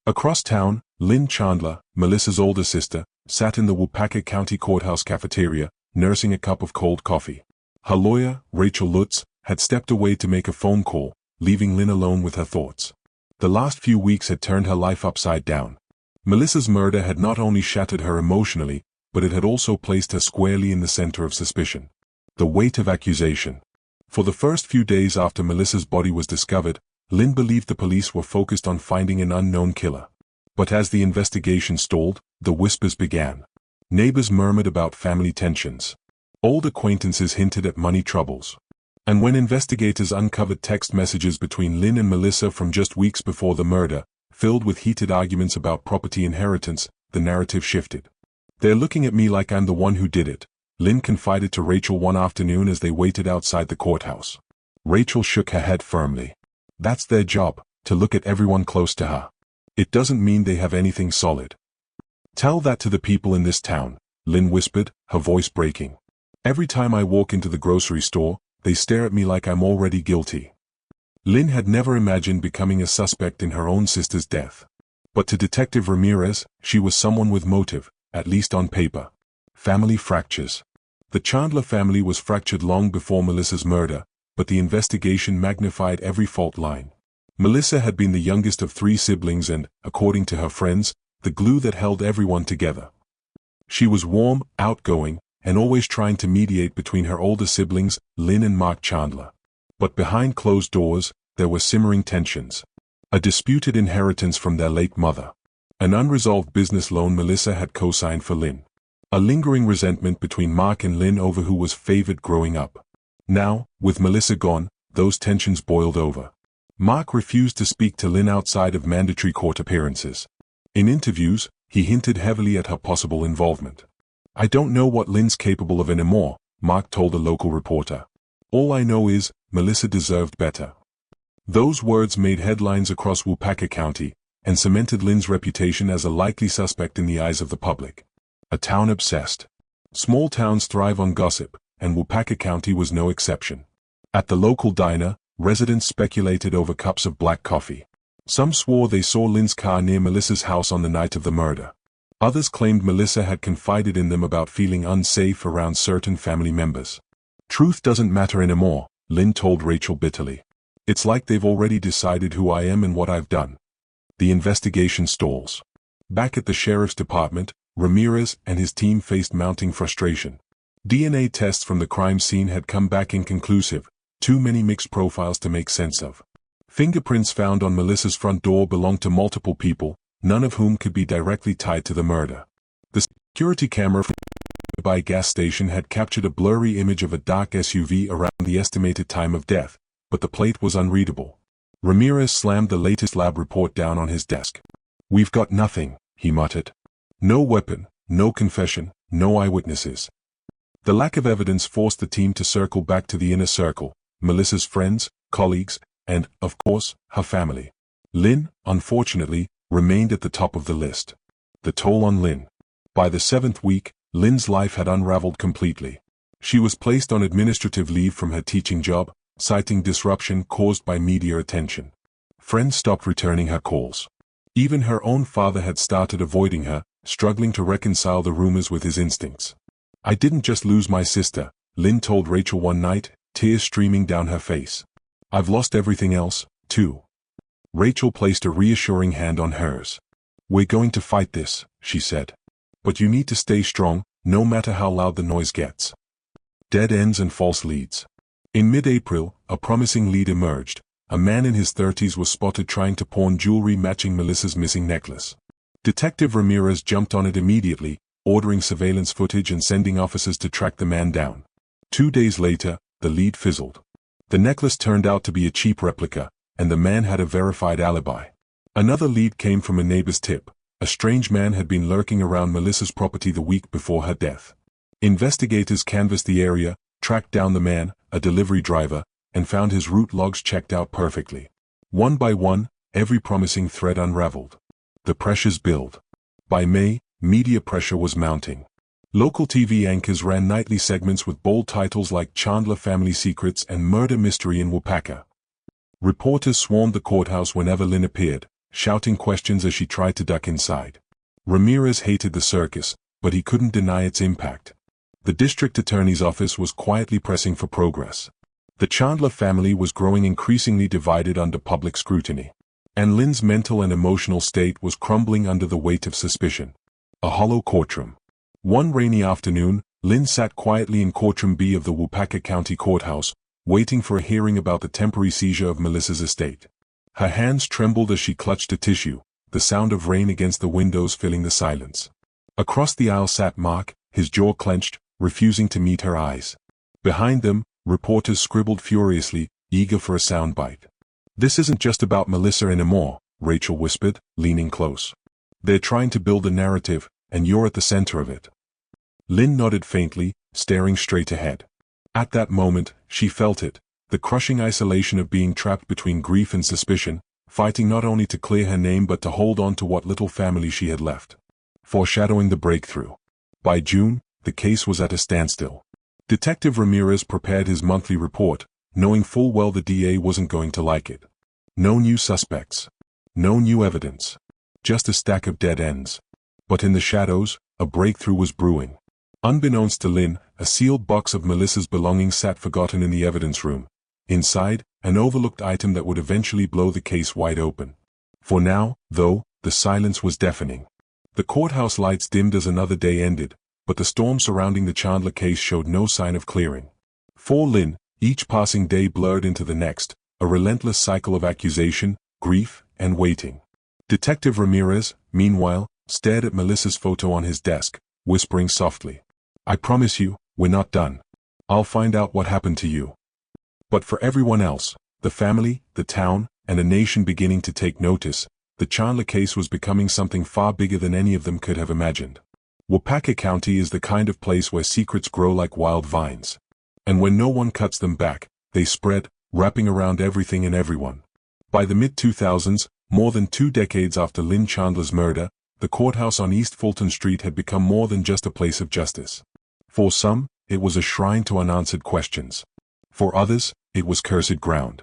Across town, Lynn Chandler, Melissa's older sister, sat in the Waupaca County Courthouse cafeteria, nursing a cup of cold coffee. Her lawyer, Rachel Lutz, had stepped away to make a phone call, leaving Lynn alone with her thoughts. The last few weeks had turned her life upside down. Melissa's murder had not only shattered her emotionally, but it had also placed her squarely in the center of suspicion. The weight of accusation. For the first few days after Melissa's body was discovered, Lynn believed the police were focused on finding an unknown killer. But as the investigation stalled, the whispers began. Neighbors murmured about family tensions. Old acquaintances hinted at money troubles. And when investigators uncovered text messages between Lynn and Melissa from just weeks before the murder, filled with heated arguments about property inheritance, the narrative shifted. "They're looking at me like I'm the one who did it," Lynn confided to Rachel one afternoon as they waited outside the courthouse. Rachel shook her head firmly. That's their job, to look at everyone close to her. It doesn't mean they have anything solid. Tell that to the people in this town, Lynn whispered, her voice breaking. Every time I walk into the grocery store, they stare at me like I'm already guilty. Lynn had never imagined becoming a suspect in her own sister's death. But to Detective Ramirez, she was someone with motive, at least on paper. Family fractures. The Chandler family was fractured long before Melissa's murder, but the investigation magnified every fault line. Melissa had been the youngest of 3 siblings and, according to her friends, the glue that held everyone together. She was warm, outgoing, and always trying to mediate between her older siblings, Lynn and Mark Chandler. But behind closed doors, there were simmering tensions. A disputed inheritance from their late mother. An unresolved business loan Melissa had co-signed for Lynn. A lingering resentment between Mark and Lynn over who was favored growing up. Now, with Melissa gone, those tensions boiled over. Mark refused to speak to Lynn outside of mandatory court appearances. In interviews, he hinted heavily at her possible involvement. I don't know what Lynn's capable of anymore, Mark told a local reporter. All I know is, Melissa deserved better. Those words made headlines across Waupaca County, and cemented Lynn's reputation as a likely suspect in the eyes of the public. A town obsessed. Small towns thrive on gossip, and Waupaca County was no exception. At the local diner, residents speculated over cups of black coffee. Some swore they saw Lynn's car near Melissa's house on the night of the murder. Others claimed Melissa had confided in them about feeling unsafe around certain family members. Truth doesn't matter anymore, Lynn told Rachel bitterly. It's like they've already decided who I am and what I've done. The investigation stalls. Back at the sheriff's department, Ramirez and his team faced mounting frustration. DNA tests from the crime scene had come back inconclusive, too many mixed profiles to make sense of. Fingerprints found on Melissa's front door belonged to multiple people, none of whom could be directly tied to the murder. The security camera from a nearby gas station had captured a blurry image of a dark SUV around the estimated time of death, but the plate was unreadable. Ramirez slammed the latest lab report down on his desk. We've got nothing, he muttered. No weapon, no confession, no eyewitnesses. The lack of evidence forced the team to circle back to the inner circle, Melissa's friends, colleagues, and, of course, her family. Lynn, unfortunately, remained at the top of the list. The toll on Lynn. By the 7th week, Lynn's life had unraveled completely. She was placed on administrative leave from her teaching job, citing disruption caused by media attention. Friends stopped returning her calls. Even her own father had started avoiding her, struggling to reconcile the rumors with his instincts. I didn't just lose my sister, Lynn told Rachel one night, tears streaming down her face. I've lost everything else, too. Rachel placed a reassuring hand on hers. We're going to fight this, she said. But you need to stay strong, no matter how loud the noise gets. Dead ends and false leads. In mid-April, a promising lead emerged. A man in his 30s was spotted trying to pawn jewelry matching Melissa's missing necklace. Detective Ramirez jumped on it immediately, ordering surveillance footage and sending officers to track the man down. 2 days later, the lead fizzled. The necklace turned out to be a cheap replica, and the man had a verified alibi. Another lead came from a neighbor's tip. A strange man had been lurking around Melissa's property the week before her death. Investigators canvassed the area, tracked down the man, a delivery driver, and found his route logs checked out perfectly. One by one, every promising thread unraveled. The pressures built. By May, media pressure was mounting. Local TV anchors ran nightly segments with bold titles like Chandler Family Secrets and Murder Mystery in Waupaca. Reporters swarmed the courthouse whenever Lynn appeared, shouting questions as she tried to duck inside. Ramirez hated the circus, but he couldn't deny its impact. The district attorney's office was quietly pressing for progress. The Chandler family was growing increasingly divided under public scrutiny. And Lynn's mental and emotional state was crumbling under the weight of suspicion. A hollow courtroom. One rainy afternoon, Lynn sat quietly in Courtroom B of the Waupaca County Courthouse, waiting for a hearing about the temporary seizure of Melissa's estate. Her hands trembled as she clutched a tissue, the sound of rain against the windows filling the silence. Across the aisle sat Mark, his jaw clenched, refusing to meet her eyes. Behind them, reporters scribbled furiously, eager for a soundbite. This isn't just about Melissa anymore, Rachel whispered, leaning close. They're trying to build a narrative, and you're at the center of it. Lynn nodded faintly, staring straight ahead. At that moment, she felt it, the crushing isolation of being trapped between grief and suspicion, fighting not only to clear her name but to hold on to what little family she had left. Foreshadowing the breakthrough. By June, the case was at a standstill. Detective Ramirez prepared his monthly report, knowing full well the DA wasn't going to like it. No new suspects. No new evidence. Just a stack of dead ends. But in the shadows, a breakthrough was brewing. Unbeknownst to Lynn, a sealed box of Melissa's belongings sat forgotten in the evidence room. Inside, an overlooked item that would eventually blow the case wide open. For now, though, the silence was deafening. The courthouse lights dimmed as another day ended, but the storm surrounding the Chandler case showed no sign of clearing. For Lynn, each passing day blurred into the next, a relentless cycle of accusation, grief, and waiting. Detective Ramirez, meanwhile, stared at Melissa's photo on his desk, whispering softly, "I promise you, we're not done. I'll find out what happened to you." But for everyone else, the family, the town, and a nation beginning to take notice, the Chandler case was becoming something far bigger than any of them could have imagined. Waupaca County is the kind of place where secrets grow like wild vines. And when no one cuts them back, they spread, wrapping around everything and everyone. By the mid-2000s, more than 2 decades after Lynn Chandler's murder, the courthouse on East Fulton Street had become more than just a place of justice. For some, it was a shrine to unanswered questions. For others, it was cursed ground.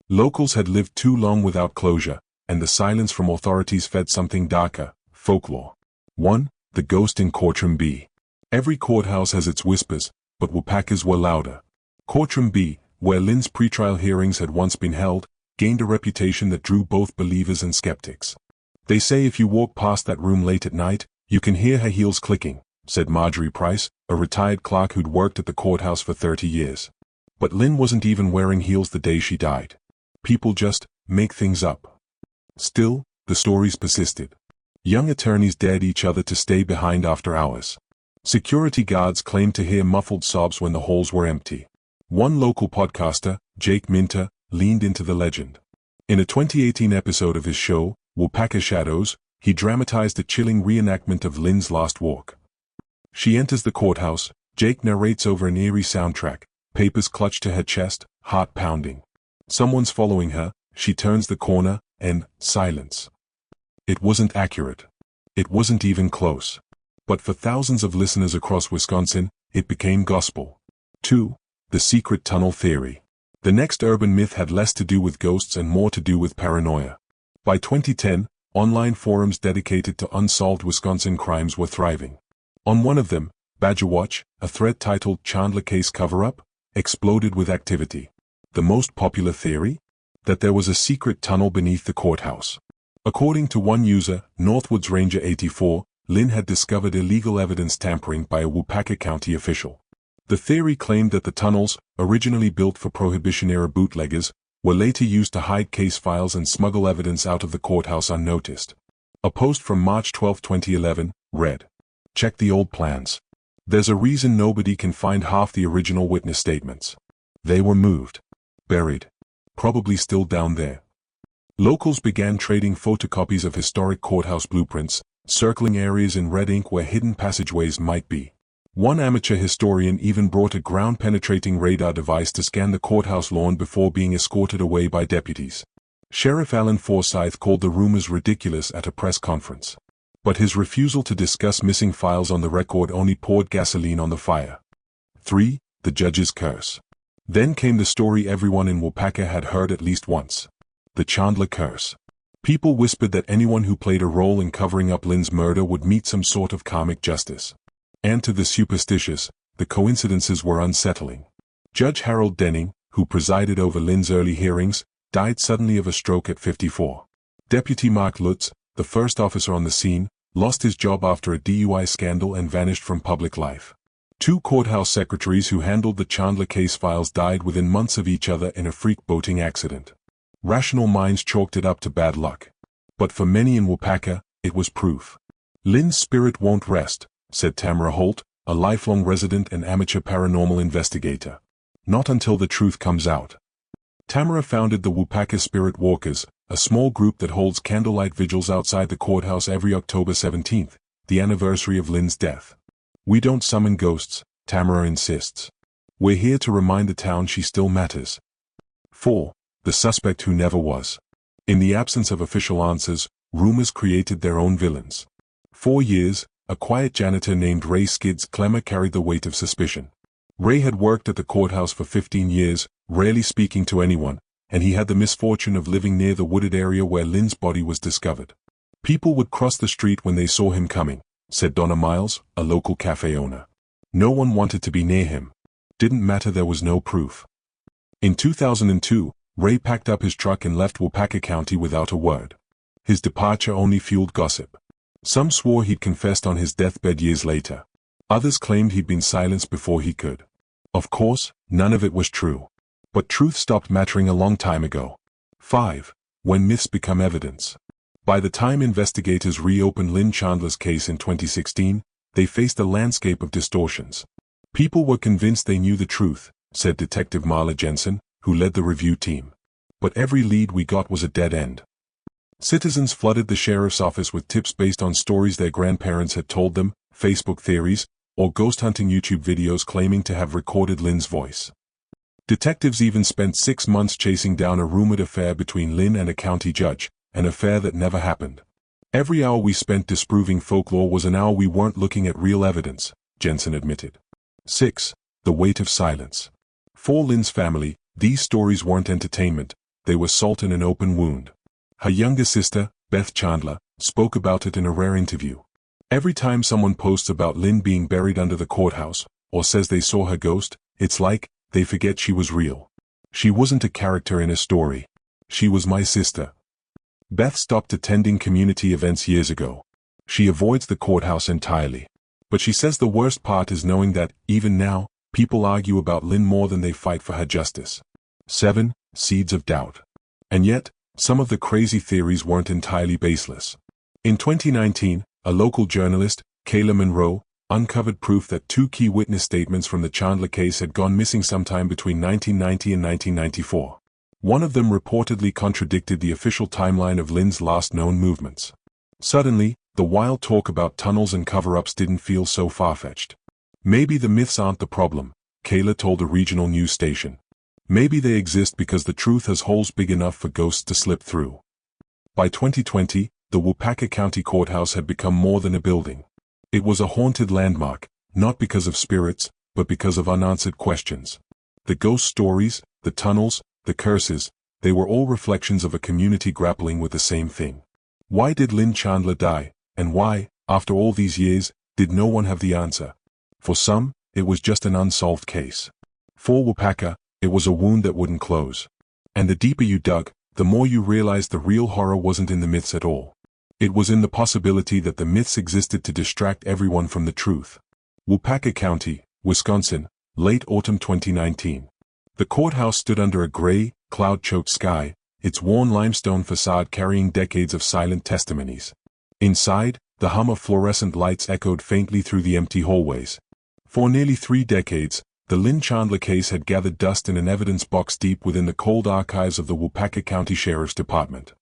Locals had lived too long without closure, and the silence from authorities fed something darker, folklore. 1. The ghost in Courtroom B. Every courthouse has its whispers, but Waupaca's were louder. Courtroom B, where Lynn's pretrial hearings had once been held, gained a reputation that drew both believers and skeptics. "They say if you walk past that room late at night, you can hear her heels clicking," said Marjorie Price, a retired clerk who'd worked at the courthouse for 30 years. But Lynn wasn't even wearing heels the day she died. People just make things up. Still, the stories persisted. Young attorneys dared each other to stay behind after hours. Security guards claimed to hear muffled sobs when the halls were empty. One local podcaster, Jake Minter, leaned into the legend. In a 2018 episode of his show, Waupaca Shadows, he dramatized a chilling reenactment of Lynn's last walk. She enters the courthouse, Jake narrates over an eerie soundtrack, papers clutched to her chest, heart pounding. Someone's following her, she turns the corner, and silence. It wasn't accurate. It wasn't even close. But for thousands of listeners across Wisconsin, it became gospel. 2. The secret tunnel theory. The next urban myth had less to do with ghosts and more to do with paranoia. By 2010, online forums dedicated to unsolved Wisconsin crimes were thriving. On one of them, Badger Watch, a thread titled "Chandler Case Cover-Up," exploded with activity. The most popular theory? That there was a secret tunnel beneath the courthouse. According to one user, Northwoods Ranger 84, Lynn had discovered illegal evidence tampering by a Waupaca County official. The theory claimed that the tunnels, originally built for Prohibition-era bootleggers, were later used to hide case files and smuggle evidence out of the courthouse unnoticed. A post from March 12, 2011, read, "Check the old plans. There's a reason nobody can find half the original witness statements. They were moved. Buried. Probably still down there." Locals began trading photocopies of historic courthouse blueprints, circling areas in red ink where hidden passageways might be. One amateur historian even brought a ground-penetrating radar device to scan the courthouse lawn before being escorted away by deputies. Sheriff Alan Forsyth called the rumors ridiculous at a press conference. But his refusal to discuss missing files on the record only poured gasoline on the fire. 3. The judge's curse. Then came the story everyone in Waupaca had heard at least once. The Chandler curse. People whispered that anyone who played a role in covering up Lynn's murder would meet some sort of karmic justice. And to the superstitious, the coincidences were unsettling. Judge Harold Denning, who presided over Lynn's early hearings, died suddenly of a stroke at 54. Deputy Mark Lutz, the first officer on the scene, lost his job after a DUI scandal and vanished from public life. 2 courthouse secretaries who handled the Chandler case files died within months of each other in a freak boating accident. Rational minds chalked it up to bad luck. But for many in Waupaca, it was proof. "Lynn's spirit won't rest," said Tamara Holt, a lifelong resident and amateur paranormal investigator. "Not until the truth comes out." Tamara founded the Waupaca Spirit Walkers, a small group that holds candlelight vigils outside the courthouse every October 17th, the anniversary of Lynn's death. "We don't summon ghosts," Tamara insists. We're here to remind the town she still matters. 4. The suspect who never was. In the absence of official answers, rumors created their own villains. 4 years, a quiet janitor named Ray Skids Clemmer carried the weight of suspicion. Ray had worked at the courthouse for 15 years, rarely speaking to anyone, and he had the misfortune of living near the wooded area where Lynn's body was discovered. People would cross the street when they saw him coming, said Donna Miles, a local cafe owner. No one wanted to be near him. Didn't matter, there was no proof. In 2002, Ray packed up his truck and left Waupaca County without a word. His departure only fueled gossip. Some swore he'd confessed on his deathbed years later. Others claimed he'd been silenced before he could. Of course, none of it was true. But truth stopped mattering a long time ago. 5. When myths become evidence. By the time investigators reopened Lynn Chandler's case in 2016, they faced a landscape of distortions. People were convinced they knew the truth, said Detective Marla Jensen, who led the review team. But every lead we got was a dead end. Citizens flooded the sheriff's office with tips based on stories their grandparents had told them, Facebook theories, or ghost hunting YouTube videos claiming to have recorded Lynn's voice. Detectives even spent 6 months chasing down a rumored affair between Lynn and a county judge, an affair that never happened. Every hour we spent disproving folklore was an hour we weren't looking at real evidence, Jensen admitted. 6. The weight of silence. For Lynn's family, these stories weren't entertainment, they were salt in an open wound. Her younger sister, Beth Chandler, spoke about it in a rare interview. Every time someone posts about Lynn being buried under the courthouse, or says they saw her ghost, it's like they forget she was real. She wasn't a character in a story. She was my sister. Beth stopped attending community events years ago. She avoids the courthouse entirely. But she says the worst part is knowing that, even now, people argue about Lynn more than they fight for her justice. 7. Seeds of doubt. And yet, some of the crazy theories weren't entirely baseless. In 2019, a local journalist, Kayla Monroe, uncovered proof that 2 key witness statements from the Chandler case had gone missing sometime between 1990 and 1994. One of them reportedly contradicted the official timeline of Lynn's last known movements. Suddenly, the wild talk about tunnels and cover-ups didn't feel so far-fetched. Maybe the myths aren't the problem, Kayla told a regional news station. Maybe they exist because the truth has holes big enough for ghosts to slip through. By 2020, the Waupaca County Courthouse had become more than a building. It was a haunted landmark, not because of spirits, but because of unanswered questions. The ghost stories, the tunnels, the curses, they were all reflections of a community grappling with the same thing. Why did Lynn Chandler die, and why, after all these years, did no one have the answer? For some, it was just an unsolved case. For Waupaca, it was a wound that wouldn't close. And the deeper you dug, the more you realized the real horror wasn't in the myths at all. It was in the possibility that the myths existed to distract everyone from the truth. Waupaca County, Wisconsin, late autumn 2019. The courthouse stood under a gray, cloud-choked sky, its worn limestone facade carrying decades of silent testimonies. Inside, the hum of fluorescent lights echoed faintly through the empty hallways. For nearly 3 decades, the Lynn Chandler case had gathered dust in an evidence box deep within the cold archives of the Waupaca County Sheriff's Department.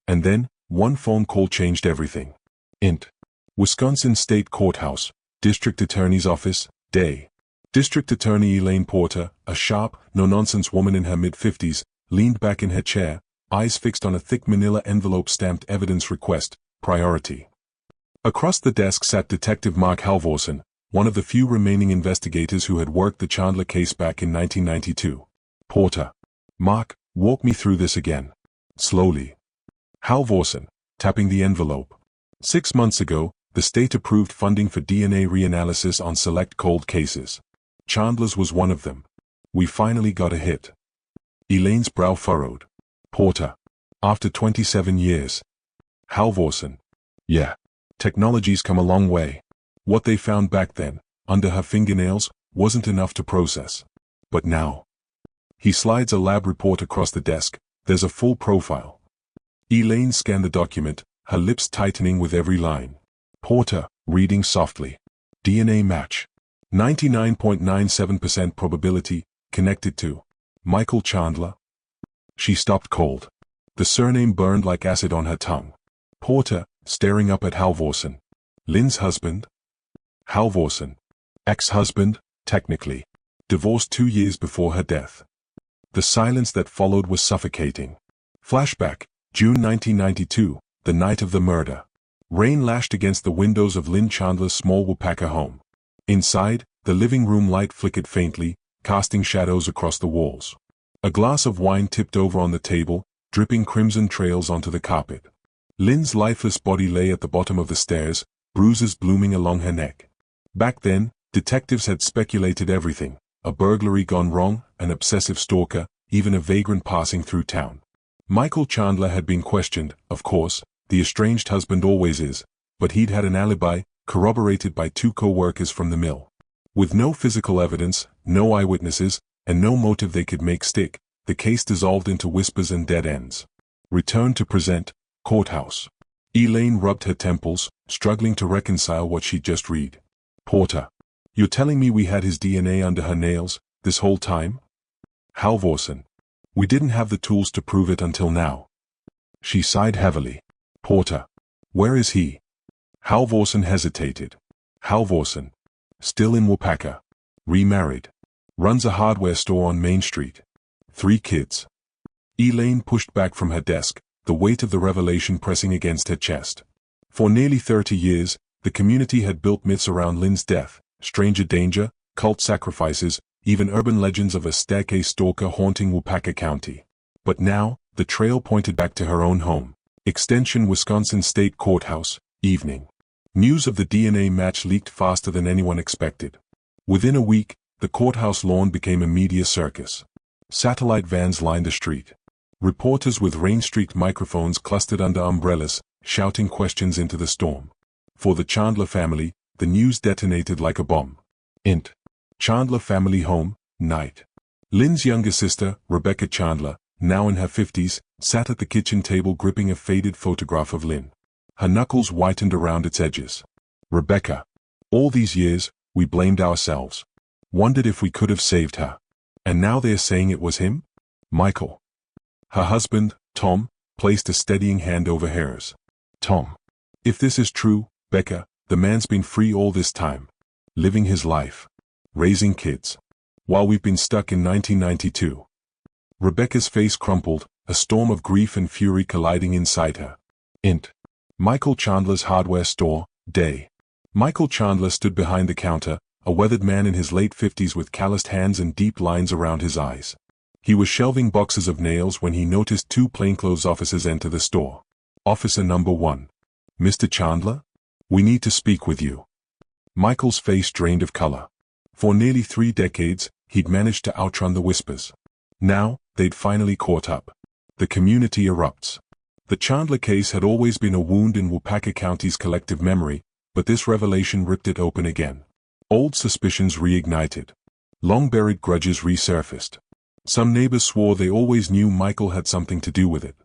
And then, one phone call changed everything. Int. Wisconsin State Courthouse, District Attorney's Office, Day. District Attorney Elaine Porter, a sharp, no-nonsense woman in her mid-50s, leaned back in her chair, eyes fixed on a thick manila envelope stamped evidence request, priority. Across the desk sat Detective Mark Halvorsen, one of the few remaining investigators who had worked the Chandler case back in 1992. Porter. Mark, walk me through this again. Slowly. Halvorsen, tapping the envelope. 6 months ago, the state approved funding for DNA reanalysis on select cold cases. Chandler's was one of them. We finally got a hit. Elaine's brow furrowed. Porter. After 27 years. Halvorsen. Yeah. Technology's come a long way. What they found back then, under her fingernails, wasn't enough to process. But now. He slides a lab report across the desk. There's a full profile. Elaine scanned the document, her lips tightening with every line. Porter, reading softly. DNA match. 99.97% probability, connected to Michael Chandler. She stopped cold. The surname burned like acid on her tongue. Porter, staring up at Halvorsen. Lynn's husband? Halvorsen. Ex-husband, technically. Divorced 2 years before her death. The silence that followed was suffocating. Flashback, June 1992, the night of the murder. Rain lashed against the windows of Lynn Chandler's small Waupaca home. Inside, the living room light flickered faintly, casting shadows across the walls. A glass of wine tipped over on the table, dripping crimson trails onto the carpet. Lynn's lifeless body lay at the bottom of the stairs, bruises blooming along her neck. Back then, detectives had speculated everything: a burglary gone wrong, an obsessive stalker, even a vagrant passing through town. Michael Chandler had been questioned, of course, the estranged husband always is, but he'd had an alibi, corroborated by 2 co-workers from the mill. With no physical evidence, no eyewitnesses, and no motive they could make stick, the case dissolved into whispers and dead ends. Return to present, courthouse. Elaine rubbed her temples, struggling to reconcile what she'd just read. Porter. You're telling me we had his DNA under her nails, this whole time? Halvorsen. We didn't have the tools to prove it until now. She sighed heavily. Porter. Where is he? Halvorsen hesitated. Halvorsen. Still in Waupaca. Remarried. Runs a hardware store on Main Street. 3 kids. Elaine pushed back from her desk, the weight of the revelation pressing against her chest. For nearly 30 years, the community had built myths around Lynn's death: stranger danger, cult sacrifices, even urban legends of a staircase stalker haunting Waupaca County. But now, the trail pointed back to her own home. Extension Wisconsin State Courthouse, evening. News of the DNA match leaked faster than anyone expected. Within a week, the courthouse lawn became a media circus. Satellite vans lined the street. Reporters with rain-streaked microphones clustered under umbrellas, shouting questions into the storm. For the Chandler family, the news detonated like a bomb. Int. Chandler family home, night. Lynn's younger sister, Rebecca Chandler, now in her 50s, sat at the kitchen table gripping a faded photograph of Lynn. Her knuckles whitened around its edges. Rebecca. All these years, we blamed ourselves. Wondered if we could have saved her. And now they're saying it was him? Michael. Her husband, Tom, placed a steadying hand over hers. Tom. If this is true, Becca, the man's been free all this time. Living his life. Raising kids. While we've been stuck in 1992. Rebecca's face crumpled, a storm of grief and fury colliding inside her. Int. Michael Chandler's hardware store, day. Michael Chandler stood behind the counter, a weathered man in his late 50s with calloused hands and deep lines around his eyes. He was shelving boxes of nails when he noticed 2 plainclothes officers enter the store. Officer number 1. Mr. Chandler? We need to speak with you. Michael's face drained of color. For nearly 3 decades, he'd managed to outrun the whispers. Now, they'd finally caught up. The community erupts. The Chandler case had always been a wound in Waupaca County's collective memory, but this revelation ripped it open again. Old suspicions reignited. Long-buried grudges resurfaced. Some neighbors swore they always knew Michael had something to do with it.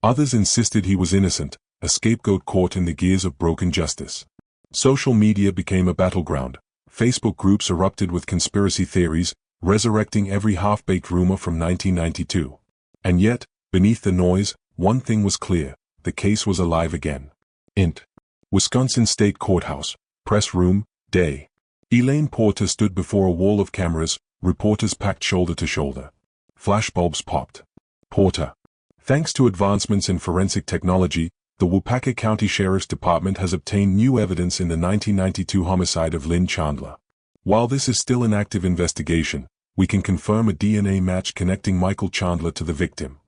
Others insisted he was innocent, a scapegoat caught in the gears of broken justice. Social media became a battleground. Facebook groups erupted with conspiracy theories, resurrecting every half-baked rumor from 1992. And yet, beneath the noise, one thing was clear: the case was alive again. Int. Wisconsin State Courthouse, press room, day. Elaine Porter stood before a wall of cameras, reporters packed shoulder to shoulder. Flashbulbs popped. Porter. Thanks to advancements in forensic technology, the Waupaca County Sheriff's Department has obtained new evidence in the 1992 homicide of Lynn Chandler. While this is still an active investigation, we can confirm a DNA match connecting Michael Chandler to the victim.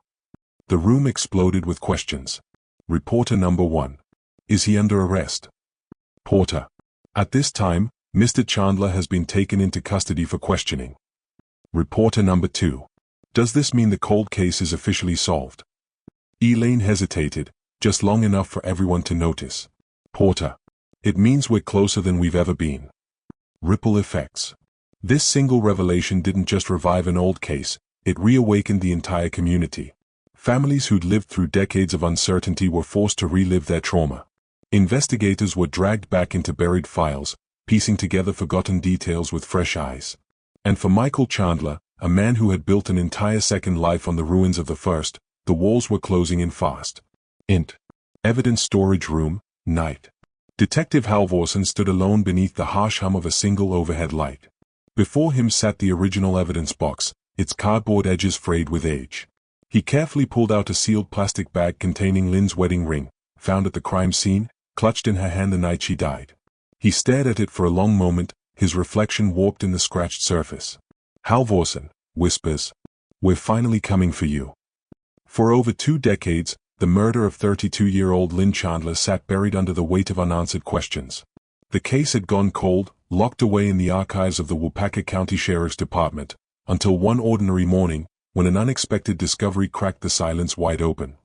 The room exploded with questions. Reporter number 1. Is he under arrest? Porter. At this time, Mr. Chandler has been taken into custody for questioning. Reporter number 2. Does this mean the cold case is officially solved? Elaine hesitated, just long enough for everyone to notice. Porter. It means we're closer than we've ever been. Ripple effects. This single revelation didn't just revive an old case, it reawakened the entire community. Families who'd lived through decades of uncertainty were forced to relive their trauma. Investigators were dragged back into buried files, piecing together forgotten details with fresh eyes. And for Michael Chandler, a man who had built an entire second life on the ruins of the first, the walls were closing in fast. Int. Evidence storage room, night. Detective Halvorsen stood alone beneath the harsh hum of a single overhead light. Before him sat the original evidence box, its cardboard edges frayed with age. He carefully pulled out a sealed plastic bag containing Lynn's wedding ring, found at the crime scene, clutched in her hand the night she died. He stared at it for a long moment, his reflection warped in the scratched surface. Halvorsen whispers, "We're finally coming for you." For over 2 decades, the murder of 32-year-old Lynn Chandler sat buried under the weight of unanswered questions. The case had gone cold, locked away in the archives of the Waupaca County Sheriff's Department, until one ordinary morning, when an unexpected discovery cracked the silence wide open.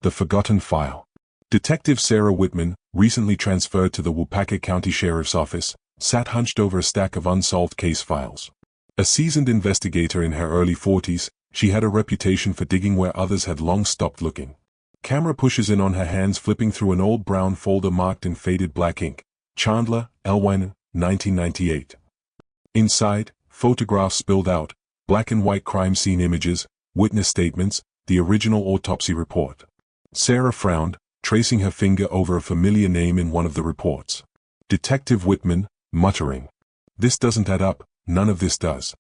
The forgotten file. Detective Sarah Whitman, recently transferred to the Waupaca County Sheriff's Office, sat hunched over a stack of unsolved case files. A seasoned investigator in her early 40s, she had a reputation for digging where others had long stopped looking. Camera pushes in on her hands flipping through an old brown folder marked in faded black ink. Chandler, Elwyn, 1998. Inside, photographs spilled out, black and white crime scene images, witness statements, the original autopsy report. Sarah frowned, tracing her finger over a familiar name in one of the reports. Detective Whitman, muttering, "This doesn't add up, none of this does."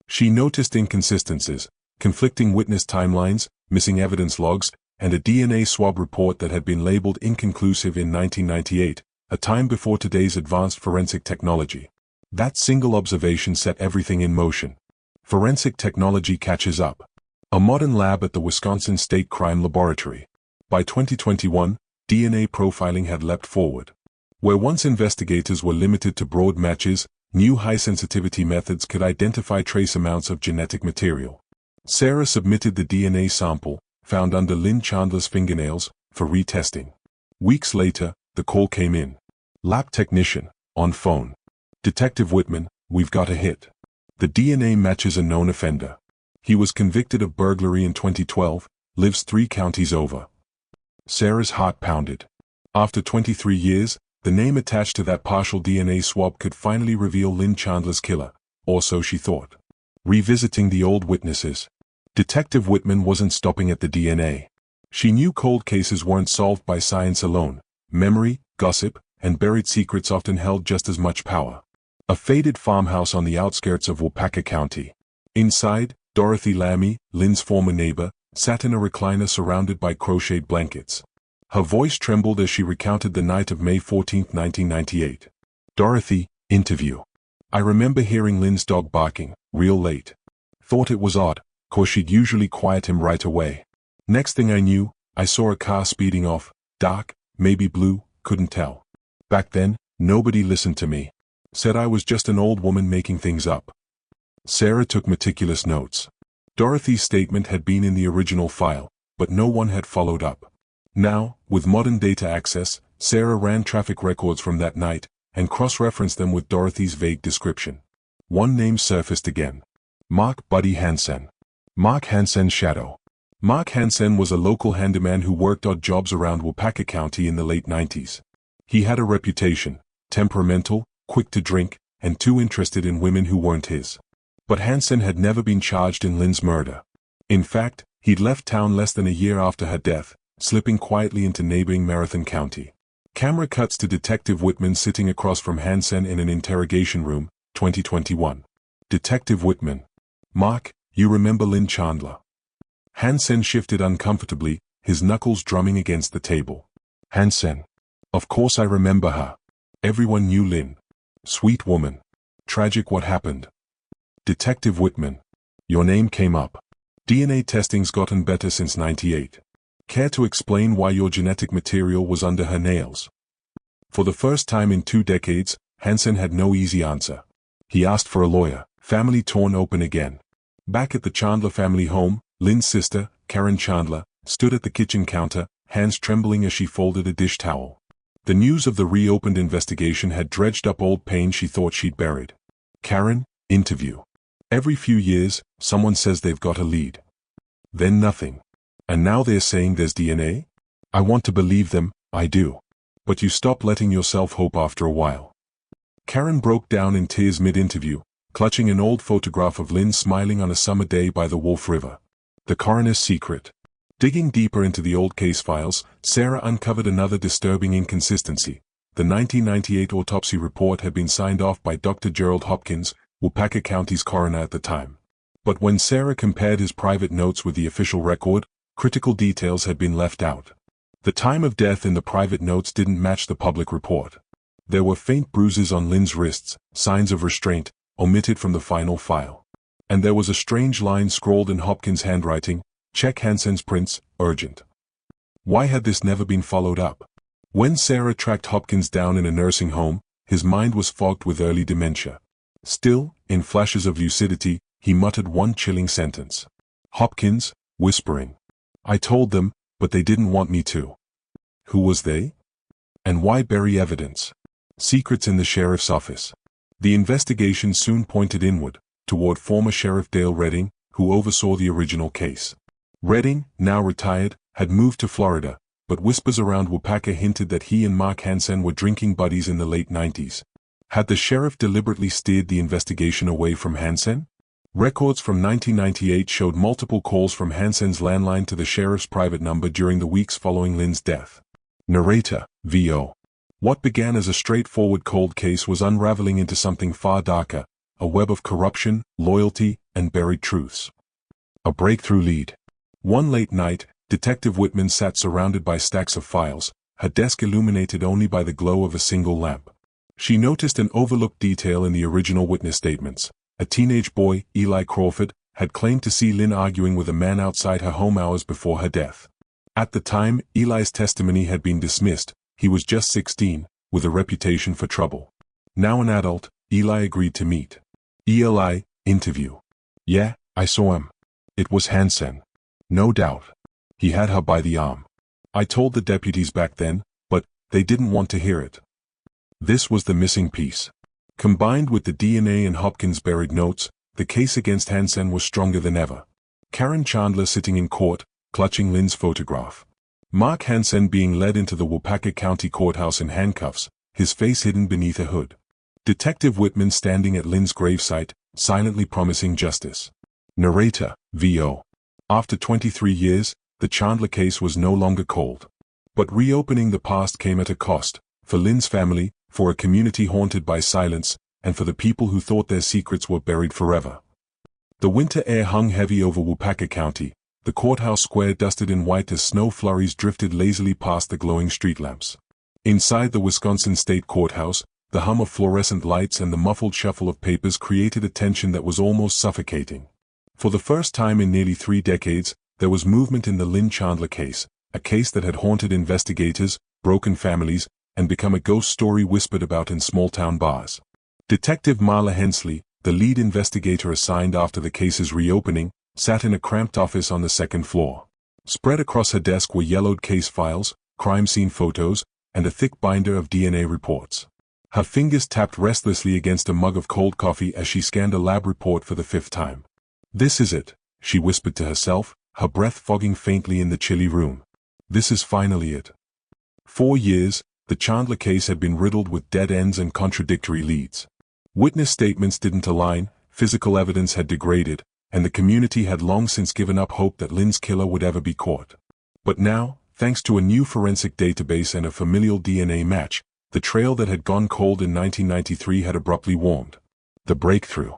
She noticed inconsistencies, conflicting witness timelines, missing evidence logs, and a DNA swab report that had been labeled inconclusive in 1998, a time before today's advanced forensic technology. That single observation set everything in motion. Forensic technology catches up. A modern lab at the Wisconsin State Crime Laboratory. By 2021, DNA profiling had leapt forward. Where once investigators were limited to broad matches, new high-sensitivity methods could identify trace amounts of genetic material. Sarah submitted the DNA sample, found under Lynn Chandler's fingernails, for retesting. Weeks later, the call came in. Lab technician, on phone. "Detective Whitman, we've got a hit. The DNA matches a known offender. He was convicted of burglary in 2012, lives 3 counties over." Sarah's heart pounded. After 23 years, the name attached to that partial DNA swab could finally reveal Lynn Chandler's killer, or so she thought. Revisiting the old witnesses. Detective Whitman wasn't stopping at the DNA. She knew cold cases weren't solved by science alone. Memory, gossip, and buried secrets often held just as much power. A faded farmhouse on the outskirts of Waupaca County. Inside, Dorothy Lammy, Lynn's former neighbor, sat in a recliner surrounded by crocheted blankets. Her voice trembled as she recounted the night of May 14, 1998. "Dorothy, interview. I remember hearing Lynn's dog barking, real late. Thought it was odd, 'cause she'd usually quiet him right away. Next thing I knew, I saw a car speeding off, dark, maybe blue, couldn't tell. Back then, nobody listened to me. Said I was just an old woman making things up." Sarah took meticulous notes. Dorothy's statement had been in the original file, but no one had followed up. Now, with modern data access, Sarah ran traffic records from that night, and cross-referenced them with Dorothy's vague description. One name surfaced again. Mark Buddy Hansen. Mark Hansen's shadow. Mark Hansen was a local handyman who worked odd jobs around Waupaca County in the late 90s. He had a reputation, temperamental, quick to drink, and too interested in women who weren't his. But Hansen had never been charged in Lynn's murder. In fact, he'd left town less than a year after her death, slipping quietly into neighboring Marathon County. Camera cuts to Detective Whitman sitting across from Hansen in an interrogation room, 2021. Detective Whitman. "Mark, you remember Lynn Chandler?" Hansen shifted uncomfortably, his knuckles drumming against the table. Hansen. "Of course I remember her. Everyone knew Lynn. Sweet woman. Tragic what happened." Detective Whitman. "Your name came up. DNA testing's gotten better since '98. Care to explain why your genetic material was under her nails?" For the first time in 2 decades, Hansen had no easy answer. He asked for a lawyer, family torn open again. Back at the Chandler family home, Lynn's sister, Karen Chandler, stood at the kitchen counter, hands trembling as she folded a dish towel. The news of the reopened investigation had dredged up old pain she thought she'd buried. "Karen, interview. Every few years, someone says they've got a lead. Then nothing. And now they're saying there's DNA? I want to believe them, I do. But you stop letting yourself hope after a while." Karen broke down in tears mid-interview, clutching an old photograph of Lynn smiling on a summer day by the Wolf River. The coroner's secret. Digging deeper into the old case files, Sarah uncovered another disturbing inconsistency. The 1998 autopsy report had been signed off by Dr. Gerald Hopkins, Waupaca County's coroner at the time. But when Sarah compared his private notes with the official record, critical details had been left out. The time of death in the private notes didn't match the public report. There were faint bruises on Lynn's wrists, signs of restraint, omitted from the final file. And there was a strange line scrawled in Hopkins' handwriting, "Check Hansen's prints, urgent." Why had this never been followed up? When Sarah tracked Hopkins down in a nursing home, his mind was fogged with early dementia. Still, in flashes of lucidity, he muttered one chilling sentence. Hopkins, whispering. "I told them, but they didn't want me to." Who was they? And why bury evidence? Secrets in the sheriff's office. The investigation soon pointed inward, toward former Sheriff Dale Redding, who oversaw the original case. Redding, now retired, had moved to Florida, but whispers around Waupaca hinted that he and Mark Hansen were drinking buddies in the late 90s. Had the sheriff deliberately steered the investigation away from Hansen? Records from 1998 showed multiple calls from Hansen's landline to the sheriff's private number during the weeks following Lynn's death. Narrator, V.O. What began as a straightforward cold case was unraveling into something far darker, a web of corruption, loyalty, and buried truths. A breakthrough lead. One late night, Detective Whitman sat surrounded by stacks of files, her desk illuminated only by the glow of a single lamp. She noticed an overlooked detail in the original witness statements. A teenage boy, Eli Crawford, had claimed to see Lynn arguing with a man outside her home hours before her death. At the time, Eli's testimony had been dismissed. He was just 16, with a reputation for trouble. Now an adult, Eli agreed to meet. Eli, interview. "Yeah, I saw him. It was Hansen. No doubt. He had her by the arm. I told the deputies back then, but they didn't want to hear it." This was the missing piece. Combined with the DNA and Hopkins' buried notes, the case against Hansen was stronger than ever. Karen Chandler sitting in court, clutching Lynn's photograph. Mark Hansen being led into the Waupaca County Courthouse in handcuffs, his face hidden beneath a hood. Detective Whitman standing at Lynn's gravesite, silently promising justice. Narrator, V.O. After 23 years, the Chandler case was no longer cold. But reopening the past came at a cost, for Lynn's family, for a community haunted by silence, and for the people who thought their secrets were buried forever. The winter air hung heavy over Waupaca County. The courthouse square dusted in white as snow flurries drifted lazily past the glowing street lamps. Inside the Wisconsin State Courthouse, the hum of fluorescent lights and the muffled shuffle of papers created a tension that was almost suffocating. For the first time in nearly 3 decades, there was movement in the Lynn Chandler case, a case that had haunted investigators, broken families, and become a ghost story whispered about in small-town bars. Detective Marla Hensley, the lead investigator assigned after the case's reopening, sat in a cramped office on the 2nd floor. Spread across her desk were yellowed case files, crime scene photos, and a thick binder of DNA reports. Her fingers tapped restlessly against a mug of cold coffee as she scanned a lab report for the 5th time. "This is it," she whispered to herself, her breath fogging faintly in the chilly room. "This is finally it." 4 years, the Chandler case had been riddled with dead ends and contradictory leads. Witness statements didn't align, physical evidence had degraded, and the community had long since given up hope that Lynn's killer would ever be caught. But now, thanks to a new forensic database and a familial DNA match, the trail that had gone cold in 1993 had abruptly warmed. The breakthrough.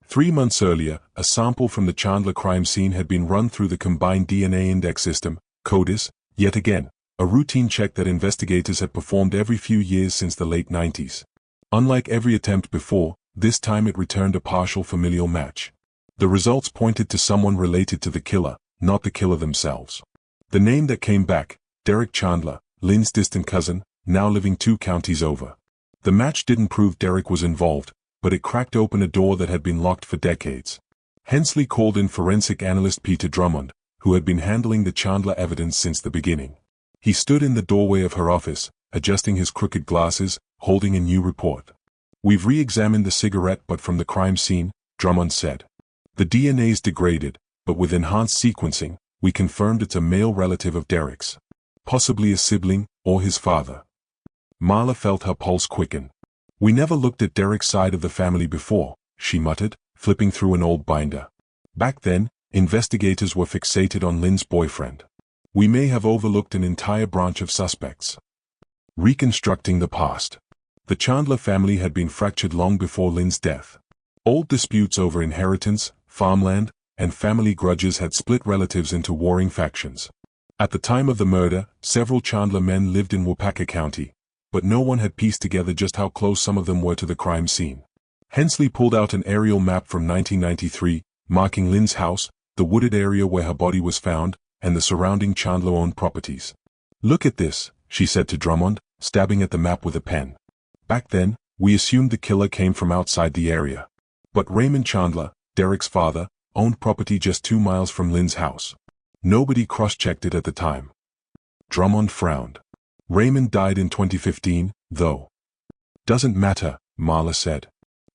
3 months earlier, a sample from the Chandler crime scene had been run through the combined DNA index system, CODIS, yet again, a routine check that investigators had performed every few years since the late 90s. Unlike every attempt before, this time it returned a partial familial match. The results pointed to someone related to the killer, not the killer themselves. The name that came back, Derek Chandler, Lynn's distant cousin, now living 2 counties over. The match didn't prove Derek was involved, but it cracked open a door that had been locked for decades. Hensley called in forensic analyst Peter Drummond, who had been handling the Chandler evidence since the beginning. He stood in the doorway of her office, adjusting his crooked glasses, holding a new report. "We've re-examined the cigarette but from the crime scene," Drummond said. "The DNA's degraded, but with enhanced sequencing, we confirmed it's a male relative of Derek's. Possibly a sibling, or his father." Marla felt her pulse quicken. "We never looked at Derek's side of the family before," she muttered, flipping through an old binder. "Back then, investigators were fixated on Lynn's boyfriend. We may have overlooked an entire branch of suspects." Reconstructing the past. The Chandler family had been fractured long before Lynn's death. Old disputes over inheritance, farmland, and family grudges had split relatives into warring factions. At the time of the murder, several Chandler men lived in Waupaca County, but no one had pieced together just how close some of them were to the crime scene. Hensley pulled out an aerial map from 1993, marking Lynn's house, the wooded area where her body was found, and the surrounding Chandler-owned properties. "Look at this," she said to Drummond, stabbing at the map with a pen. "Back then, we assumed the killer came from outside the area. But Raymond Chandler, Derek's father, owned property just 2 miles from Lynn's house. Nobody cross-checked it at the time." Drummond frowned. "Raymond died in 2015, though." "Doesn't matter," Marla said.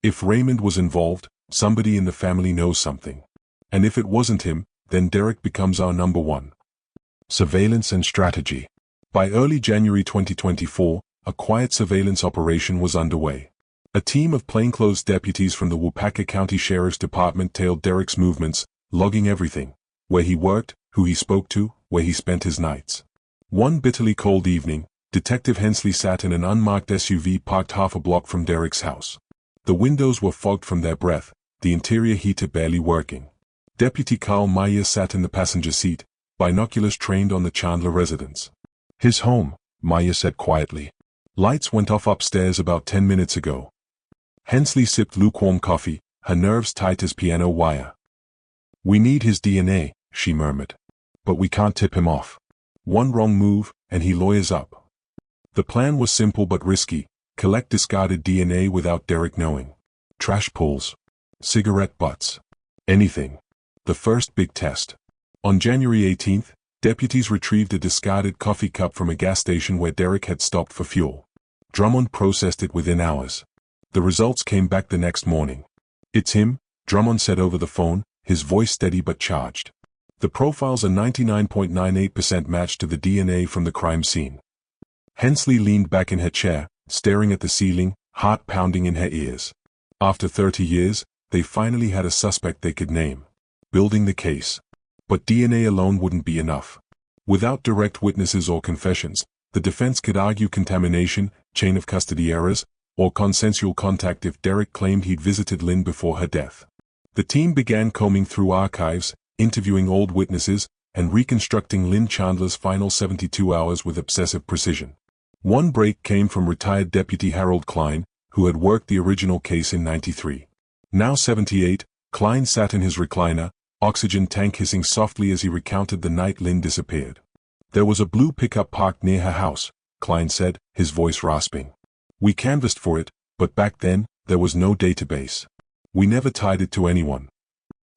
"If Raymond was involved, somebody in the family knows something. And if it wasn't him, then Derek becomes our number one." Surveillance and strategy. By early January 2024, a quiet surveillance operation was underway. A team of plainclothes deputies from the Waupaca County Sheriff's Department tailed Derek's movements, logging everything: where he worked, who he spoke to, where he spent his nights. One bitterly cold evening, Detective Hensley sat in an unmarked SUV parked half a block from Derek's house. The windows were fogged from their breath, the interior heater barely working. Deputy Carl Meyer sat in the passenger seat, binoculars trained on the Chandler residence. "His home," Meyer said quietly. "Lights went off upstairs about 10 minutes ago." Hensley sipped lukewarm coffee, her nerves tight as piano wire. "We need his DNA," she murmured. "But we can't tip him off. One wrong move, and he lawyers up." The plan was simple but risky: collect discarded DNA without Derek knowing. Trash pulls. Cigarette butts. Anything. The first big test. On January 18th, deputies retrieved a discarded coffee cup from a gas station where Derek had stopped for fuel. Drummond processed it within hours. The results came back the next morning. "It's him," Drummond said over the phone, his voice steady but charged. "The profiles are 99.98% matched to the DNA from the crime scene." Hensley leaned back in her chair, staring at the ceiling, heart pounding in her ears. After 30 years, they finally had a suspect they could name. Building the case. But DNA alone wouldn't be enough. Without direct witnesses or confessions, the defense could argue contamination, chain of custody errors, or consensual contact if Derek claimed he'd visited Lynn before her death. The team began combing through archives, interviewing old witnesses, and reconstructing Lynn Chandler's final 72 hours with obsessive precision. One break came from retired Deputy Harold Klein, who had worked the original case in '93. Now 78, Klein sat in his recliner, oxygen tank hissing softly as he recounted the night Lynn disappeared. "There was a blue pickup parked near her house," Klein said, his voice rasping. "We canvassed for it, but back then, there was no database. We never tied it to anyone."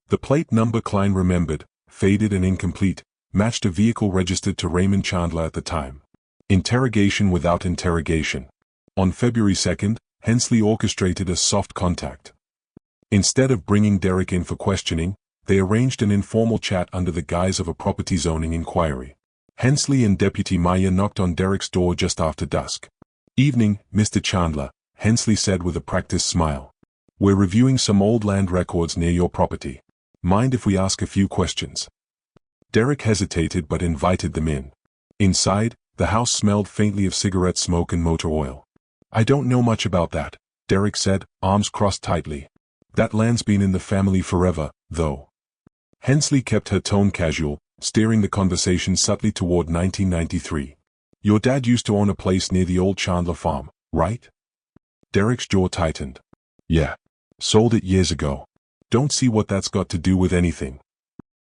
The plate number, Klein remembered, faded and incomplete, matched a vehicle registered to Raymond Chandler at the time. Interrogation without interrogation. On February 2nd, Hensley orchestrated a soft contact. Instead of bringing Derek in for questioning, they arranged an informal chat under the guise of a property zoning inquiry. Hensley and Deputy Meyer knocked on Derek's door just after dusk. "Evening, Mr. Chandler," Hensley said with a practiced smile. "We're reviewing some old land records near your property. Mind if we ask a few questions?" Derek hesitated but invited them in. Inside, the house smelled faintly of cigarette smoke and motor oil. "I don't know much about that," Derek said, arms crossed tightly. "That land's been in the family forever, though." Hensley kept her tone casual, steering the conversation subtly toward 1993. "Your dad used to own a place near the old Chandler farm, right?" Derek's jaw tightened. "Yeah. Sold it years ago. Don't see what that's got to do with anything."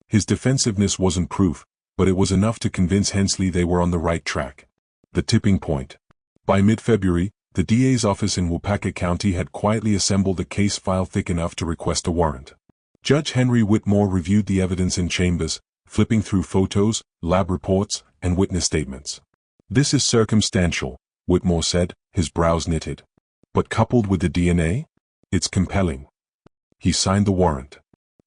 His defensiveness wasn't proof, but it was enough to convince Hensley they were on the right track. The tipping point. By mid-February, the DA's office in Waupaca County had quietly assembled a case file thick enough to request a warrant. Judge Henry Whitmore reviewed the evidence in chambers, flipping through photos, lab reports, and witness statements. "This is circumstantial," Whitmore said, his brows knitted. "But coupled with the DNA? It's compelling." He signed the warrant.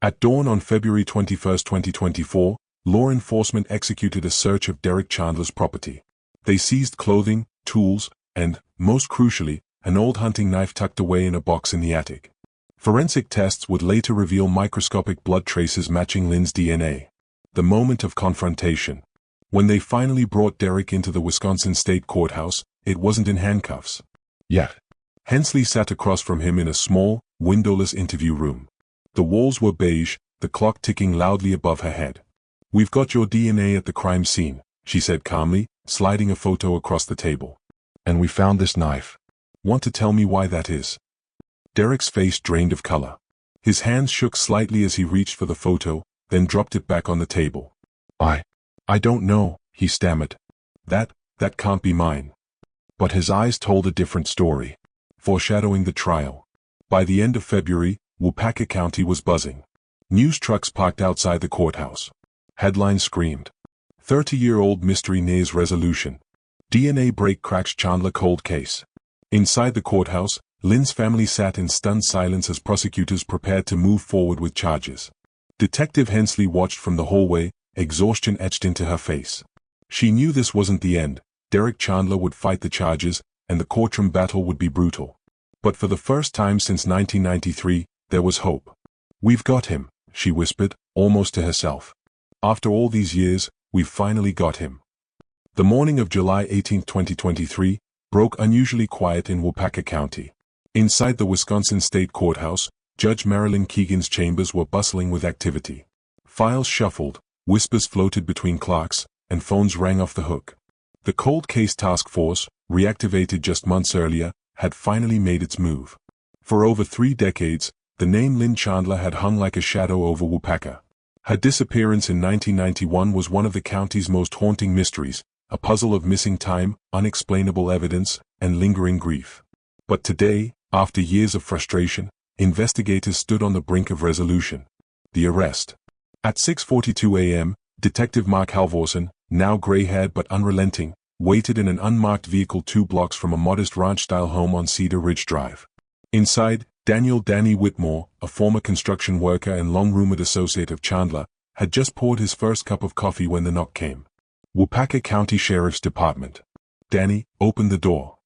At dawn on February 21, 2024, law enforcement executed a search of Derek Chandler's property. They seized clothing, tools, and, most crucially, an old hunting knife tucked away in a box in the attic. Forensic tests would later reveal microscopic blood traces matching Lynn's DNA. The moment of confrontation. When they finally brought Derek into the Wisconsin State Courthouse, it wasn't in handcuffs. Yet. Hensley sat across from him in a small, windowless interview room. The walls were beige, the clock ticking loudly above her head. "We've got your DNA at the crime scene," she said calmly, sliding a photo across the table. "And we found this knife. Want to tell me why that is?" Derek's face drained of color. His hands shook slightly as he reached for the photo, then dropped it back on the table. I don't know," he stammered. That can't be mine." But his eyes told a different story, foreshadowing the trial. By the end of February, Waupaca County was buzzing. News trucks parked outside the courthouse. Headlines screamed, "30-year-old mystery nears resolution. DNA break cracks Chandler cold case." Inside the courthouse, Lynn's family sat in stunned silence as prosecutors prepared to move forward with charges. Detective Hensley watched from the hallway, exhaustion etched into her face. She knew this wasn't the end. Derek Chandler would fight the charges, and the courtroom battle would be brutal. But for the first time since 1993, there was hope. "We've got him," she whispered, almost to herself. "After all these years, we've finally got him." The morning of July 18, 2023, broke unusually quiet in Waupaca County. Inside the Wisconsin State Courthouse, Judge Marilyn Keegan's chambers were bustling with activity. Files shuffled, whispers floated between clerks, and phones rang off the hook. The cold case task force, reactivated just months earlier, had finally made its move. For over 3 decades, the name Lynn Chandler had hung like a shadow over Waupaca. Her disappearance in 1991 was one of the county's most haunting mysteries, a puzzle of missing time, unexplainable evidence, and lingering grief. But today, after years of frustration, investigators stood on the brink of resolution. The arrest. At 6:42 a.m., Detective Mark Halvorsen, now gray-haired but unrelenting, waited in an unmarked vehicle 2 blocks from a modest ranch-style home on Cedar Ridge Drive. Inside, Danny Whitmore, a former construction worker and long-rumored associate of Chandler, had just poured his first cup of coffee when the knock came. Waupaca County Sheriff's Department. Danny opened the door.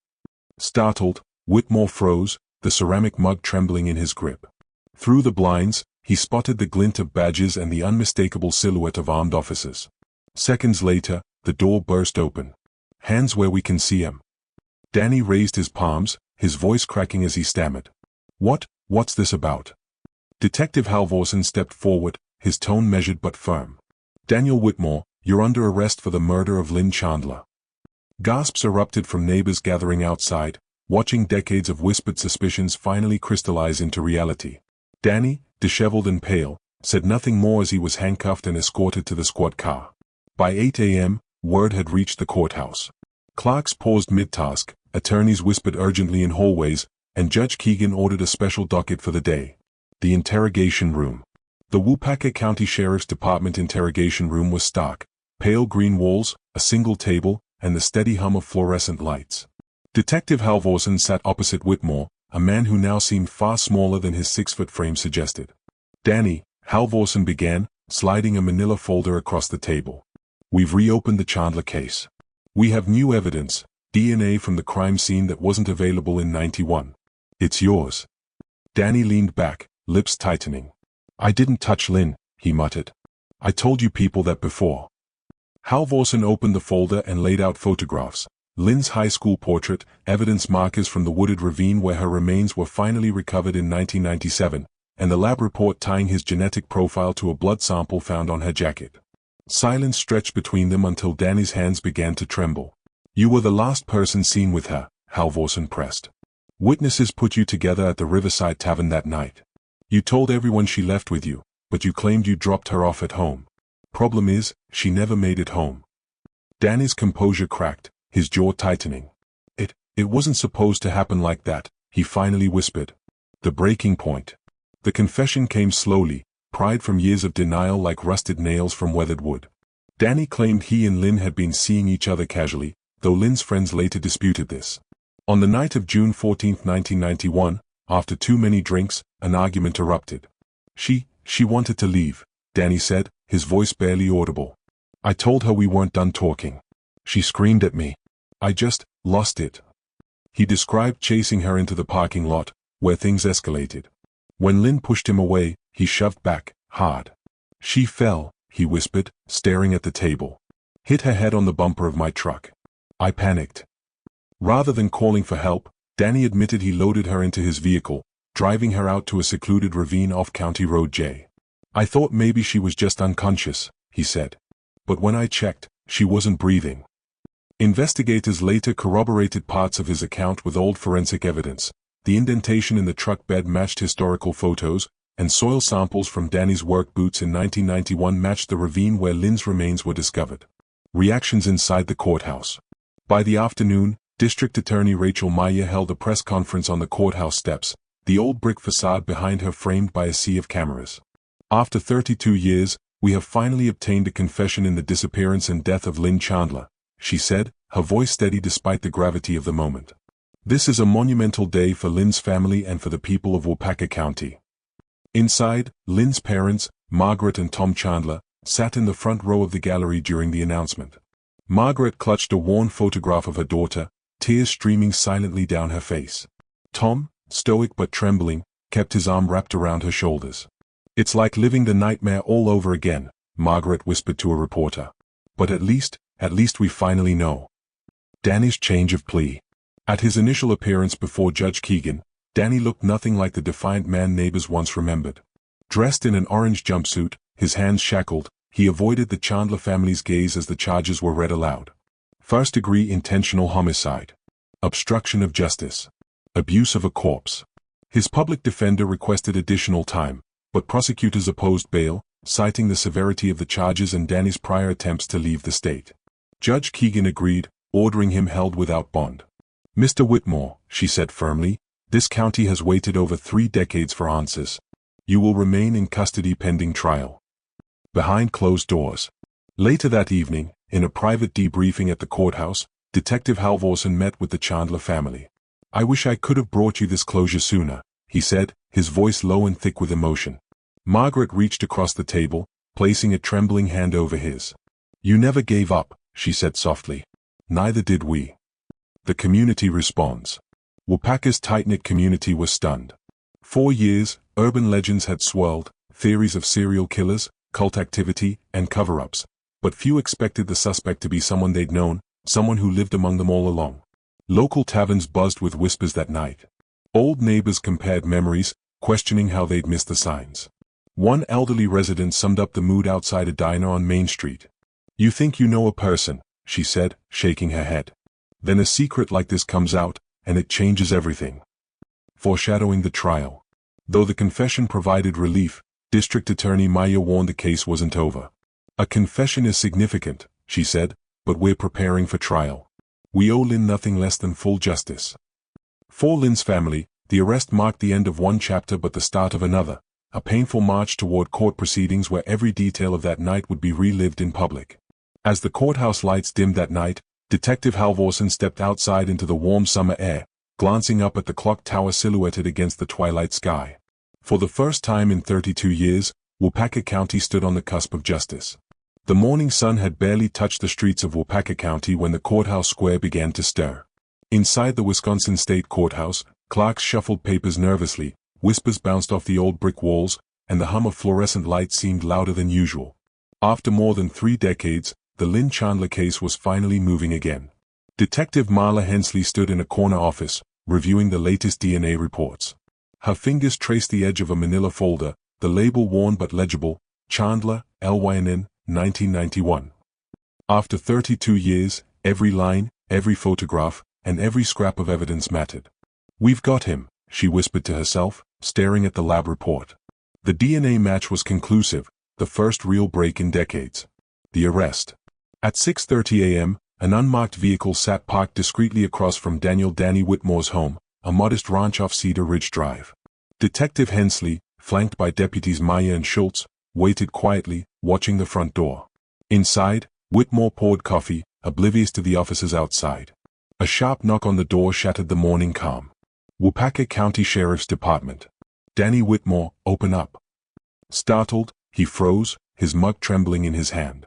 Startled, Whitmore froze, the ceramic mug trembling in his grip. Through the blinds, he spotted the glint of badges and the unmistakable silhouette of armed officers. Seconds later, the door burst open. "Hands where we can see 'em." Danny raised his palms, his voice cracking as he stammered. What's this about?" Detective Halvorsen stepped forward, his tone measured but firm. "Daniel Whitmore, you're under arrest for the murder of Lynn Chandler." Gasps erupted from neighbors gathering outside, watching decades of whispered suspicions finally crystallize into reality. Danny, disheveled and pale, said nothing more as he was handcuffed and escorted to the squad car. By 8 a.m., word had reached the courthouse. Clerks paused mid-task, attorneys whispered urgently in hallways, and Judge Keegan ordered a special docket for the day. The interrogation room. The Waupaca County Sheriff's Department interrogation room was stark, pale green walls, a single table, and the steady hum of fluorescent lights. Detective Halvorsen sat opposite Whitmore, a man who now seemed far smaller than his 6-foot frame suggested. "Danny," Halvorsen began, sliding a manila folder across the table. "We've reopened the Chandler case. We have new evidence, DNA from the crime scene that wasn't available in '91. It's yours." Danny leaned back, lips tightening. "I didn't touch Lynn," he muttered. "I told you people that before." Halvorsen opened the folder and laid out photographs. Lynn's high school portrait, evidence markers from the wooded ravine where her remains were finally recovered in 1997, and the lab report tying his genetic profile to a blood sample found on her jacket. Silence stretched between them until Danny's hands began to tremble. "You were the last person seen with her," Halvorsen pressed. "Witnesses put you together at the Riverside Tavern that night. You told everyone she left with you, but you claimed you dropped her off at home. Problem is, she never made it home." Danny's composure cracked, his jaw tightening. It wasn't supposed to happen like that," he finally whispered. "The breaking point." The confession came slowly, pried from years of denial like rusted nails from weathered wood. Danny claimed he and Lynn had been seeing each other casually, though Lynn's friends later disputed this. On the night of June 14, 1991, after too many drinks, an argument erupted. She wanted to leave," Danny said, his voice barely audible. "I told her we weren't done talking. She screamed at me. I just lost it." He described chasing her into the parking lot, where things escalated. When Lynn pushed him away, he shoved back, hard. "She fell," he whispered, staring at the table. "Hit her head on the bumper of my truck. I panicked." Rather than calling for help, Danny admitted he loaded her into his vehicle, driving her out to a secluded ravine off County Road J. "I thought maybe she was just unconscious," he said. "But when I checked, she wasn't breathing." Investigators later corroborated parts of his account with old forensic evidence. The indentation in the truck bed matched historical photos, and soil samples from Danny's work boots in 1991 matched the ravine where Lynn's remains were discovered. Reactions inside the courthouse. By the afternoon, District Attorney Rachel Maya held a press conference on the courthouse steps, the old brick facade behind her framed by a sea of cameras. "After 32 years, we have finally obtained a confession in the disappearance and death of Lynn Chandler," she said, her voice steady despite the gravity of the moment. "This is a monumental day for Lynn's family and for the people of Waupaca County." Inside, Lynn's parents, Margaret and Tom Chandler, sat in the front row of the gallery during the announcement. Margaret clutched a worn photograph of her daughter, tears streaming silently down her face. Tom, stoic but trembling, kept his arm wrapped around her shoulders. "It's like living the nightmare all over again," Margaret whispered to a reporter. "But at least we finally know." Danny's change of plea. At his initial appearance before Judge Keegan, Danny looked nothing like the defiant man neighbors once remembered. Dressed in an orange jumpsuit, his hands shackled, he avoided the Chandler family's gaze as the charges were read aloud. First-degree intentional homicide. Obstruction of justice. Abuse of a corpse. His public defender requested additional time, but prosecutors opposed bail, citing the severity of the charges and Danny's prior attempts to leave the state. Judge Keegan agreed, ordering him held without bond. "Mr. Whitmore," she said firmly, "this county has waited over 3 decades for answers. You will remain in custody pending trial." Behind closed doors. Later that evening, in a private debriefing at the courthouse, Detective Halvorsen met with the Chandler family. "I wish I could have brought you this closure sooner," he said, his voice low and thick with emotion. Margaret reached across the table, placing a trembling hand over his. "You never gave up," she said softly. "Neither did we." The community responds. Waupaca's tight-knit community was stunned. 4 years, urban legends had swirled, theories of serial killers, cult activity, and cover-ups, but few expected the suspect to be someone they'd known, someone who lived among them all along. Local taverns buzzed with whispers that night. Old neighbors compared memories, questioning how they'd missed the signs. One elderly resident summed up the mood outside a diner on Main Street. "You think you know a person," she said, shaking her head. "Then a secret like this comes out, and it changes everything." Foreshadowing the trial. Though the confession provided relief, District Attorney Maya warned the case wasn't over. "A confession is significant," she said, "but we're preparing for trial. We owe Lynn nothing less than full justice." For Lynn's family, the arrest marked the end of one chapter but the start of another, a painful march toward court proceedings where every detail of that night would be relived in public. As the courthouse lights dimmed that night, Detective Halvorsen stepped outside into the warm summer air, glancing up at the clock tower silhouetted against the twilight sky. For the first time in 32 years, Waupaca County stood on the cusp of justice. The morning sun had barely touched the streets of Waupaca County when the courthouse square began to stir. Inside the Wisconsin State Courthouse, clerks shuffled papers nervously, whispers bounced off the old brick walls, and the hum of fluorescent lights seemed louder than usual. After more than 3 decades, the Lynn Chandler case was finally moving again. Detective Marla Hensley stood in a corner office, reviewing the latest DNA reports. Her fingers traced the edge of a manila folder, the label worn but legible, Chandler, Lynn, 1991. After 32 years, every line, every photograph, and every scrap of evidence mattered. "We've got him," she whispered to herself, staring at the lab report. The DNA match was conclusive, the first real break in decades. The arrest. At 6:30 a.m., an unmarked vehicle sat parked discreetly across from Danny Whitmore's home, a modest ranch off Cedar Ridge Drive. Detective Hensley, flanked by deputies Maya and Schultz, waited quietly, watching the front door. Inside, Whitmore poured coffee, oblivious to the officers outside. A sharp knock on the door shattered the morning calm. Waupaca County Sheriff's Department. "Danny Whitmore, open up." Startled, he froze, his mug trembling in his hand.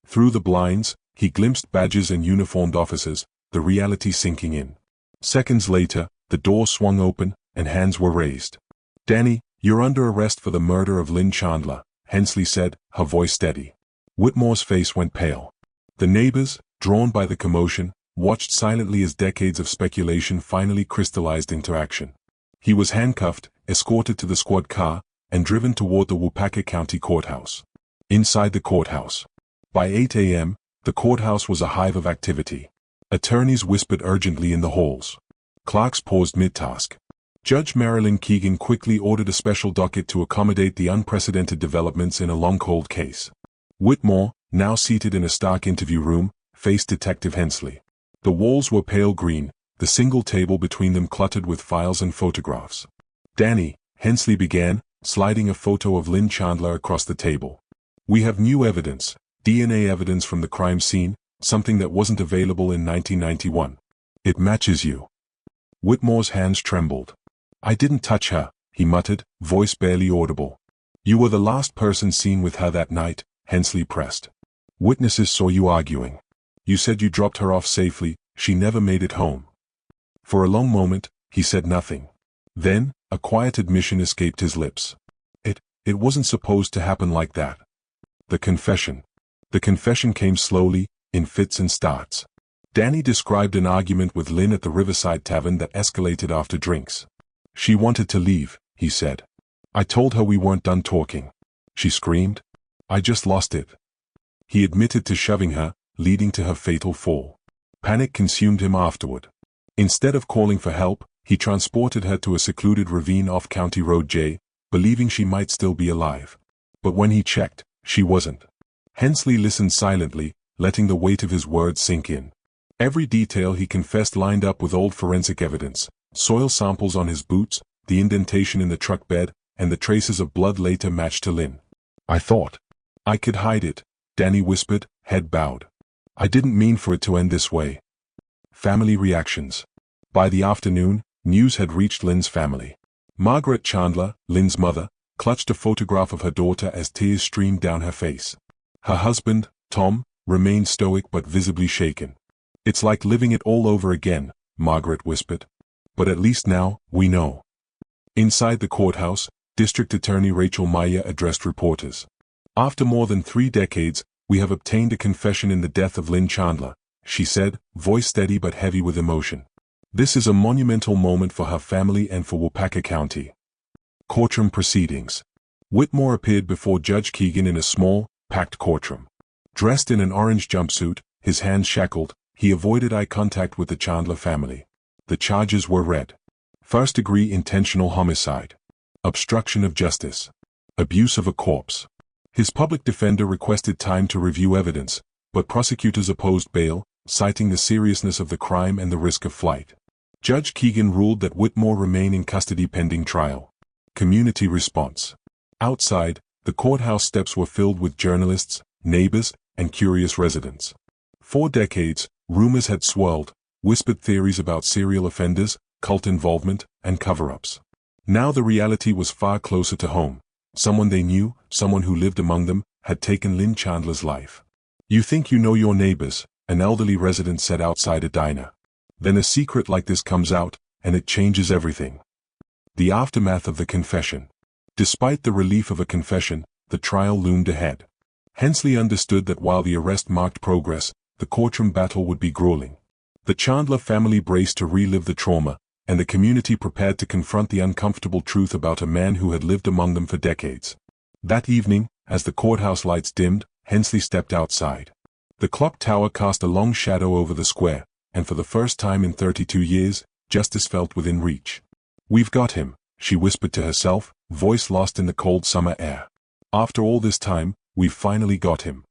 Through the blinds, he glimpsed badges and uniformed officers, the reality sinking in. Seconds later, the door swung open, and hands were raised. "Danny, you're under arrest for the murder of Lynn Chandler," Hensley said, her voice steady. Whitmore's face went pale. The neighbors, drawn by the commotion, watched silently as decades of speculation finally crystallized into action. He was handcuffed, escorted to the squad car, and driven toward the Waupaca County Courthouse. Inside the courthouse. By 8 a.m., the courthouse was a hive of activity. Attorneys whispered urgently in the halls. Clerks paused mid-task. Judge Marilyn Keegan quickly ordered a special docket to accommodate the unprecedented developments in a long-cold case. Whitmore, now seated in a stark interview room, faced Detective Hensley. The walls were pale green, the single table between them cluttered with files and photographs. "Danny," Hensley began, sliding a photo of Lynn Chandler across the table. "We have new evidence, DNA evidence from the crime scene, something that wasn't available in 1991. It matches you." Whitmore's hands trembled. "I didn't touch her," he muttered, voice barely audible. "You were the last person seen with her that night," Hensley pressed. "Witnesses saw you arguing. You said you dropped her off safely, she never made it home." For a long moment, he said nothing. Then, a quiet admission escaped his lips. It wasn't supposed to happen like that." The confession. The confession came slowly, in fits and starts. Danny described an argument with Lynn at the Riverside Tavern that escalated after drinks. "She wanted to leave," he said. "I told her we weren't done talking. She screamed. I just lost it." He admitted to shoving her, leading to her fatal fall. Panic consumed him afterward. Instead of calling for help, he transported her to a secluded ravine off County Road J, believing she might still be alive. But when he checked, she wasn't. Hensley listened silently, letting the weight of his words sink in. Every detail he confessed lined up with old forensic evidence: soil samples on his boots, the indentation in the truck bed, and the traces of blood later matched to Lynn. "I thought I could hide it," Danny whispered, head bowed. "I didn't mean for it to end this way." Family reactions. By the afternoon, news had reached Lynn's family. Margaret Chandler, Lynn's mother, clutched a photograph of her daughter as tears streamed down her face. Her husband, Tom, remained stoic but visibly shaken. "It's like living it all over again," Margaret whispered. "But at least now, we know." Inside the courthouse, District Attorney Rachel Meyer addressed reporters. "After more than 3 decades, we have obtained a confession in the death of Lynn Chandler," she said, voice steady but heavy with emotion. "This is a monumental moment for her family and for Waupaca County." Courtroom proceedings. Whitmore appeared before Judge Keegan in a small, packed courtroom. Dressed in an orange jumpsuit, his hands shackled, he avoided eye contact with the Chandler family. The charges were read. First-degree intentional homicide. Obstruction of justice. Abuse of a corpse. His public defender requested time to review evidence, but prosecutors opposed bail, citing the seriousness of the crime and the risk of flight. Judge Keegan ruled that Whitmore remain in custody pending trial. Community response. Outside, the courthouse steps were filled with journalists, neighbors, and curious residents. For decades, rumors had swirled, whispered theories about serial offenders, cult involvement, and cover-ups. Now the reality was far closer to home. Someone they knew, someone who lived among them, had taken Lynn Chandler's life. "You think you know your neighbors," an elderly resident said outside a diner. "Then a secret like this comes out, and it changes everything." The aftermath of the confession. Despite the relief of a confession, the trial loomed ahead. Hensley understood that while the arrest marked progress, the courtroom battle would be grueling. The Chandler family braced to relive the trauma, and the community prepared to confront the uncomfortable truth about a man who had lived among them for decades. That evening, as the courthouse lights dimmed, Hensley stepped outside. The clock tower cast a long shadow over the square, and for the first time in 32 years, justice felt within reach. "We've got him," she whispered to herself, voice lost in the cold summer air. "After all this time, we've finally got him."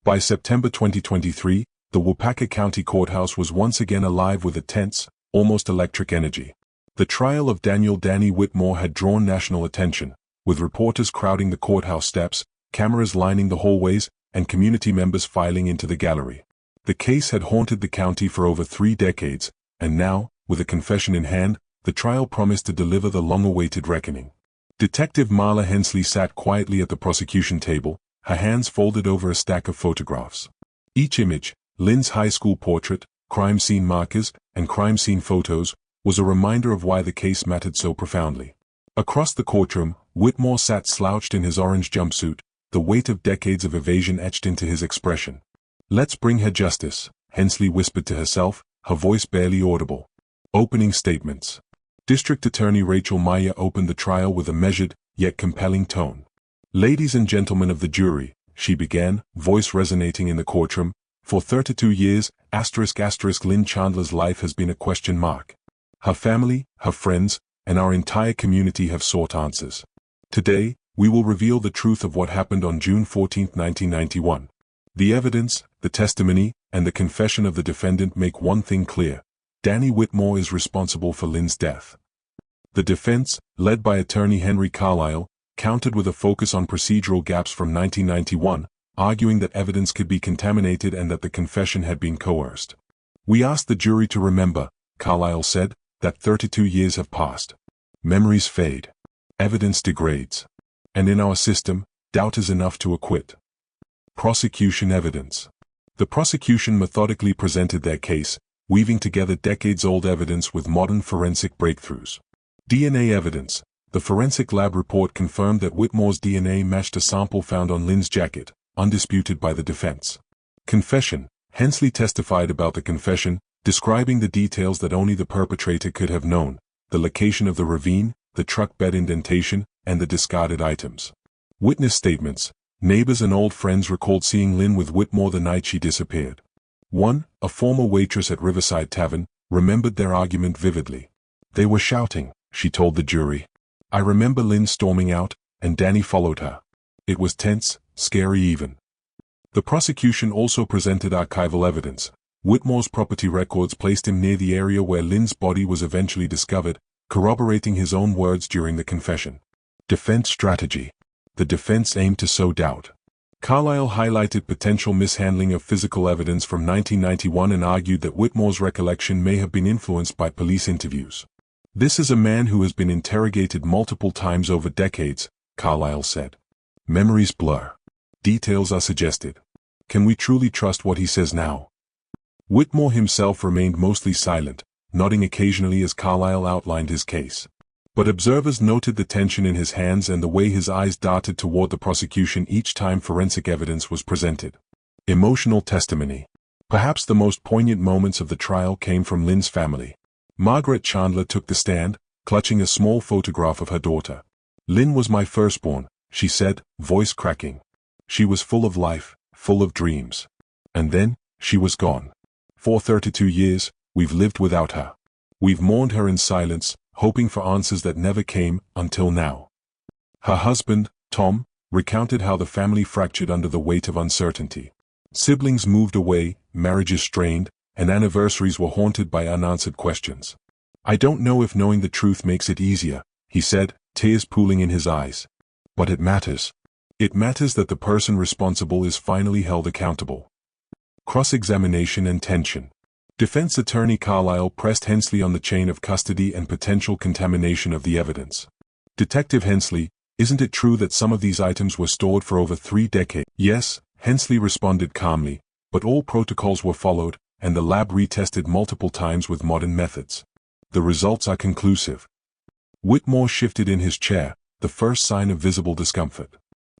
By September 2023, the Waupaca County Courthouse was once again alive with a tense, almost electric energy. The trial of Daniel "Danny" Whitmore had drawn national attention, with reporters crowding the courthouse steps, cameras lining the hallways, and community members filing into the gallery. The case had haunted the county for over 3 decades, and now, with a confession in hand, the trial promised to deliver the long-awaited reckoning. Detective Marla Hensley sat quietly at the prosecution table, her hands folded over a stack of photographs. Each image, Lynn's high school portrait, crime scene markers, and crime scene photos, was a reminder of why the case mattered so profoundly. Across the courtroom, Whitmore sat slouched in his orange jumpsuit, the weight of decades of evasion etched into his expression. "Let's bring her justice," Hensley whispered to herself, her voice barely audible. Opening statements. District Attorney Rachel Meyer opened the trial with a measured, yet compelling tone. "Ladies and gentlemen of the jury," she began, voice resonating in the courtroom, "for 32 years, Lynn Chandler's life has been a question mark. Her family, her friends, and our entire community have sought answers. Today, we will reveal the truth of what happened on June 14, 1991. The evidence, the testimony, and the confession of the defendant make one thing clear: Danny Whitmore is responsible for Lynn's death." The defense, led by attorney Henry Carlisle, countered with a focus on procedural gaps from 1991, arguing that evidence could be contaminated and that the confession had been coerced. "We ask the jury to remember," Carlisle said, "that 32 years have passed. Memories fade. Evidence degrades. And in our system, doubt is enough to acquit." Prosecution evidence. The prosecution methodically presented their case, weaving together decades-old evidence with modern forensic breakthroughs. DNA evidence. The forensic lab report confirmed that Whitmore's DNA matched a sample found on Lynn's jacket, undisputed by the defense. Confession. Hensley testified about the confession, describing the details that only the perpetrator could have known: the location of the ravine, the truck bed indentation, and the discarded items. Witness statements. Neighbors and old friends recalled seeing Lynn with Whitmore the night she disappeared. One, a former waitress at Riverside Tavern, remembered their argument vividly. "They were shouting," she told the jury. "I remember Lynn storming out, and Danny followed her. It was tense, scary even." The prosecution also presented archival evidence. Whitmore's property records placed him near the area where Lynn's body was eventually discovered, corroborating his own words during the confession. Defense strategy. The defense aimed to sow doubt. Carlisle highlighted potential mishandling of physical evidence from 1991 and argued that Whitmore's recollection may have been influenced by police interviews. "This is a man who has been interrogated multiple times over decades," Carlisle said. "Memories blur. Details are suggested. Can we truly trust what he says now?" Whitmore himself remained mostly silent, nodding occasionally as Carlisle outlined his case. But observers noted the tension in his hands and the way his eyes darted toward the prosecution each time forensic evidence was presented. Emotional testimony. Perhaps the most poignant moments of the trial came from Lynn's family. Margaret Chandler took the stand, clutching a small photograph of her daughter. "Lynn was my firstborn," she said, voice cracking. "She was full of life, full of dreams. And then, she was gone. For 32 years, we've lived without her. We've mourned her in silence, hoping for answers that never came, until now." Her husband, Tom, recounted how the family fractured under the weight of uncertainty. Siblings moved away, marriages strained, and anniversaries were haunted by unanswered questions. "I don't know if knowing the truth makes it easier," he said, tears pooling in his eyes. "But it matters. It matters that the person responsible is finally held accountable." Cross-examination and tension. Defense attorney Carlisle pressed Hensley on the chain of custody and potential contamination of the evidence. "Detective Hensley, isn't it true that some of these items were stored for over 3 decades? "Yes," Hensley responded calmly, "but all protocols were followed, and the lab retested multiple times with modern methods. The results are conclusive." Whitmore shifted in his chair, the first sign of visible discomfort.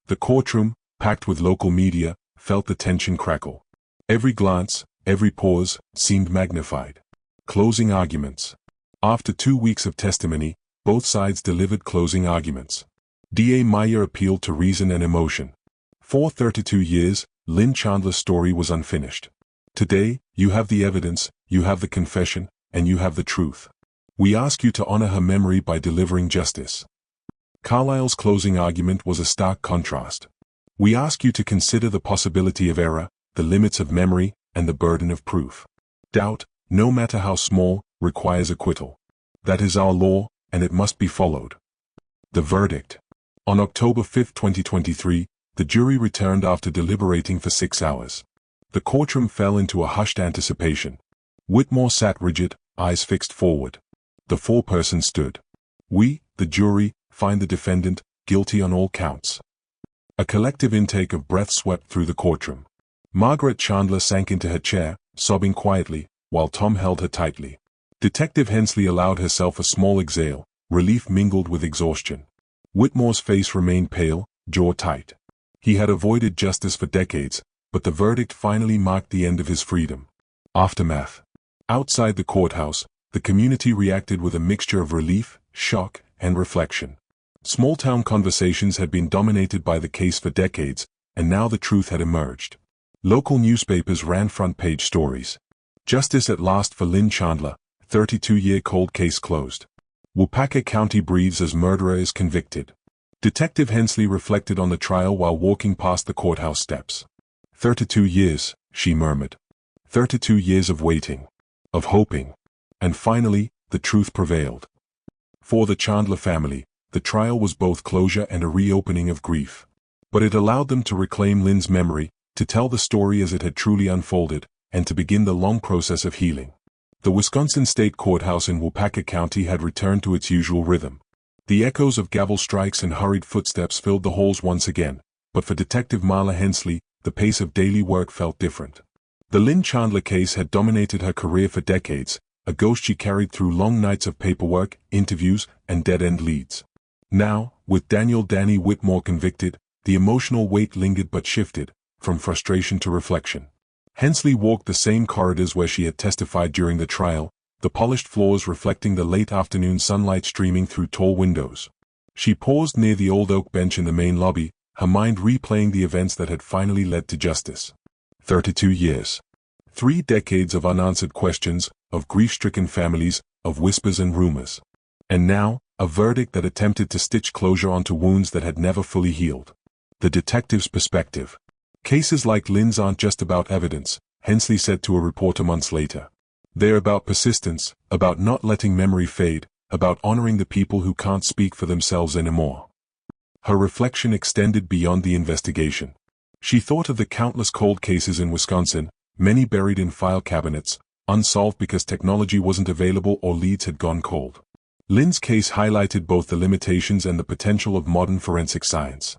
The courtroom, packed with local media, felt the tension crackle. Every glance, every pause, seemed magnified. Closing arguments. After 2 weeks of testimony, both sides delivered closing arguments. D.A. Meyer appealed to reason and emotion. For 32 years, Lynn Chandler's story was unfinished. Today, you have the evidence, you have the confession, and you have the truth. We ask you to honor her memory by delivering justice. Carlisle's closing argument was a stark contrast. "We ask you to consider the possibility of error, the limits of memory, and the burden of proof. Doubt, no matter how small, requires acquittal. That is our law, and it must be followed." The verdict. On October 5, 2023, the jury returned after deliberating for 6 hours. The courtroom fell into a hushed anticipation. Whitmore sat rigid, eyes fixed forward. The foreperson stood. "We, the jury, find the defendant guilty on all counts." A collective intake of breath swept through the courtroom. Margaret Chandler sank into her chair, sobbing quietly, while Tom held her tightly. Detective Hensley allowed herself a small exhale, relief mingled with exhaustion. Whitmore's face remained pale, jaw tight. He had avoided justice for decades, but the verdict finally marked the end of his freedom. Aftermath. Outside the courthouse, the community reacted with a mixture of relief, shock, and reflection. Small-town conversations had been dominated by the case for decades, and now the truth had emerged. Local newspapers ran front-page stories. Justice at last for Lynn Chandler, 32-year cold case closed. Waupaca County breathes as murderer is convicted. Detective Hensley reflected on the trial while walking past the courthouse steps. 32 years, she murmured. 32 years of waiting. Of hoping. And finally, the truth prevailed. For the Chandler family, the trial was both closure and a reopening of grief. But it allowed them to reclaim Lynn's memory, to tell the story as it had truly unfolded, and to begin the long process of healing. The Wisconsin State Courthouse in Waupaca County had returned to its usual rhythm. The echoes of gavel strikes and hurried footsteps filled the halls once again, but for Detective Marla Hensley, the pace of daily work felt different. The Lynn Chandler case had dominated her career for decades, a ghost she carried through long nights of paperwork, interviews, and dead-end leads. Now, with Daniel "Danny" Whitmore convicted, the emotional weight lingered but shifted, from frustration to reflection. Hensley walked the same corridors where she had testified during the trial, the polished floors reflecting the late afternoon sunlight streaming through tall windows. She paused near the old oak bench in the main lobby, her mind replaying the events that had finally led to justice. 32 years. 3 decades of unanswered questions, of grief-stricken families, of whispers and rumors. And now, a verdict that attempted to stitch closure onto wounds that had never fully healed. The detective's perspective. Cases like Lynn's aren't just about evidence, Hensley said to a reporter months later. They're about persistence, about not letting memory fade, about honoring the people who can't speak for themselves anymore. Her reflection extended beyond the investigation. She thought of the countless cold cases in Wisconsin, many buried in file cabinets, unsolved because technology wasn't available or leads had gone cold. Lynn's case highlighted both the limitations and the potential of modern forensic science.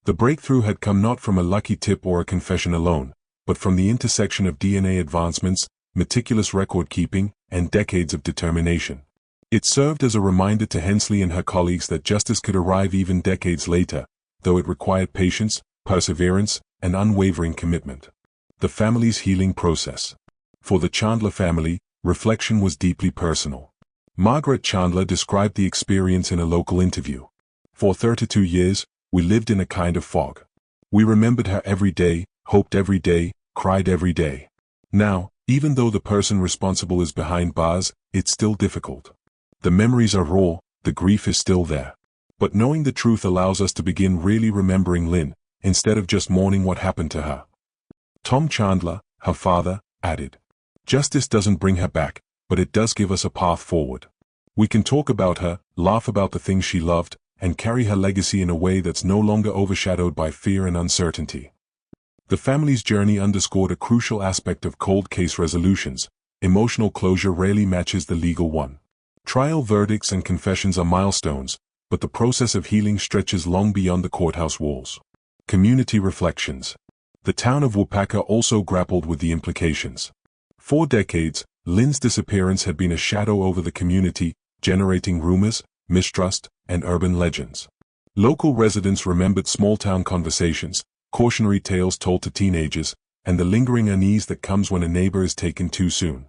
The breakthrough had come not from a lucky tip or a confession alone, but from the intersection of DNA advancements, meticulous record-keeping, and decades of determination. It served as a reminder to Hensley and her colleagues that justice could arrive even decades later, though it required patience, perseverance, and unwavering commitment. The family's healing process. For the Chandler family, reflection was deeply personal. Margaret Chandler described the experience in a local interview. For 32 years, we lived in a kind of fog. We remembered her every day, hoped every day, cried every day. Now, even though the person responsible is behind bars, it's still difficult. The memories are raw, the grief is still there. But knowing the truth allows us to begin really remembering Lynn, instead of just mourning what happened to her. Tom Chandler, her father, added. Justice doesn't bring her back, but it does give us a path forward. We can talk about her, laugh about the things she loved, and carry her legacy in a way that's no longer overshadowed by fear and uncertainty. The family's journey underscored a crucial aspect of cold case resolutions. Emotional closure rarely matches the legal one. Trial verdicts and confessions are milestones, but the process of healing stretches long beyond the courthouse walls. Community reflections. The town of Waupaca also grappled with the implications. For decades, Lynn's disappearance had been a shadow over the community, generating rumors, mistrust, and urban legends. Local residents remembered small-town conversations, cautionary tales told to teenagers, and the lingering unease that comes when a neighbor is taken too soon.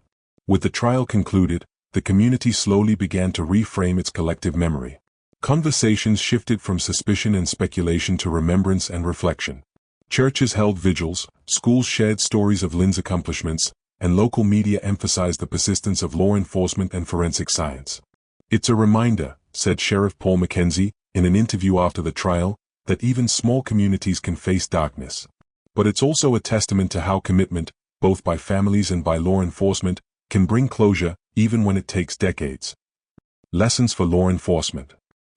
With the trial concluded, the community slowly began to reframe its collective memory. Conversations shifted from suspicion and speculation to remembrance and reflection. Churches held vigils, schools shared stories of Lynn's accomplishments, and local media emphasized the persistence of law enforcement and forensic science. It's a reminder, said Sheriff Paul McKenzie, in an interview after the trial, that even small communities can face darkness. But it's also a testament to how commitment, both by families and by law enforcement, can bring closure, even when it takes decades. Lessons for law enforcement.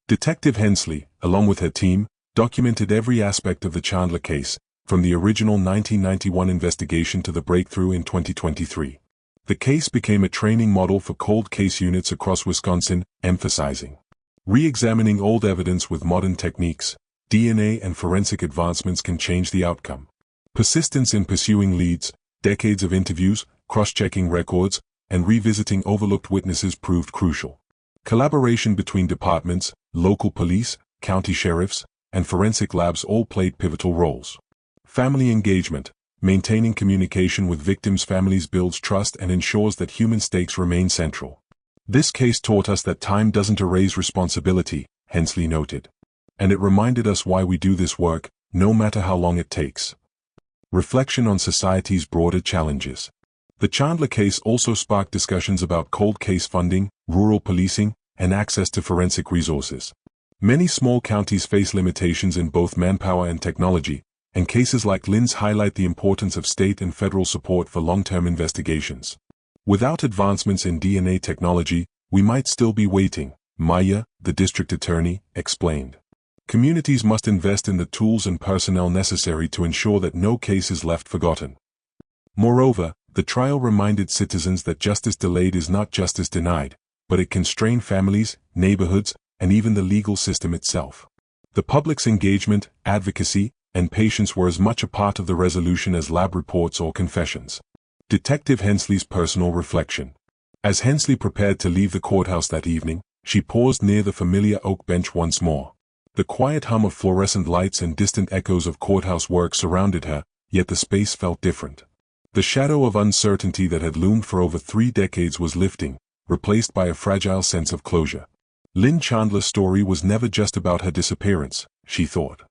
Detective Hensley, along with her team, documented every aspect of the Chandler case, from the original 1991 investigation to the breakthrough in 2023. The case became a training model for cold case units across Wisconsin, emphasizing re-examining old evidence with modern techniques. DNA and forensic advancements can change the outcome. Persistence in pursuing leads, decades of interviews, cross-checking records, and revisiting overlooked witnesses proved crucial. Collaboration between departments, local police, county sheriffs, and forensic labs all played pivotal roles. Family engagement. Maintaining communication with victims' families builds trust and ensures that human stakes remain central. This case taught us that time doesn't erase responsibility, Hensley noted. And it reminded us why we do this work, no matter how long it takes. Reflection on society's broader challenges. The Chandler case also sparked discussions about cold case funding, rural policing, and access to forensic resources. Many small counties face limitations in both manpower and technology, and cases like Lynn's highlight the importance of state and federal support for long-term investigations. Without advancements in DNA technology, we might still be waiting, Maya, the district attorney, explained. Communities must invest in the tools and personnel necessary to ensure that no case is left forgotten. Moreover, the trial reminded citizens that justice delayed is not justice denied, but it can strain families, neighborhoods, and even the legal system itself. The public's engagement, advocacy, and patience were as much a part of the resolution as lab reports or confessions. Detective Hensley's personal reflection. As Hensley prepared to leave the courthouse that evening, she paused near the familiar oak bench once more. The quiet hum of fluorescent lights and distant echoes of courthouse work surrounded her, yet the space felt different. The shadow of uncertainty that had loomed for over 3 decades was lifting, replaced by a fragile sense of closure. Lynn Chandler's story was never just about her disappearance, she thought.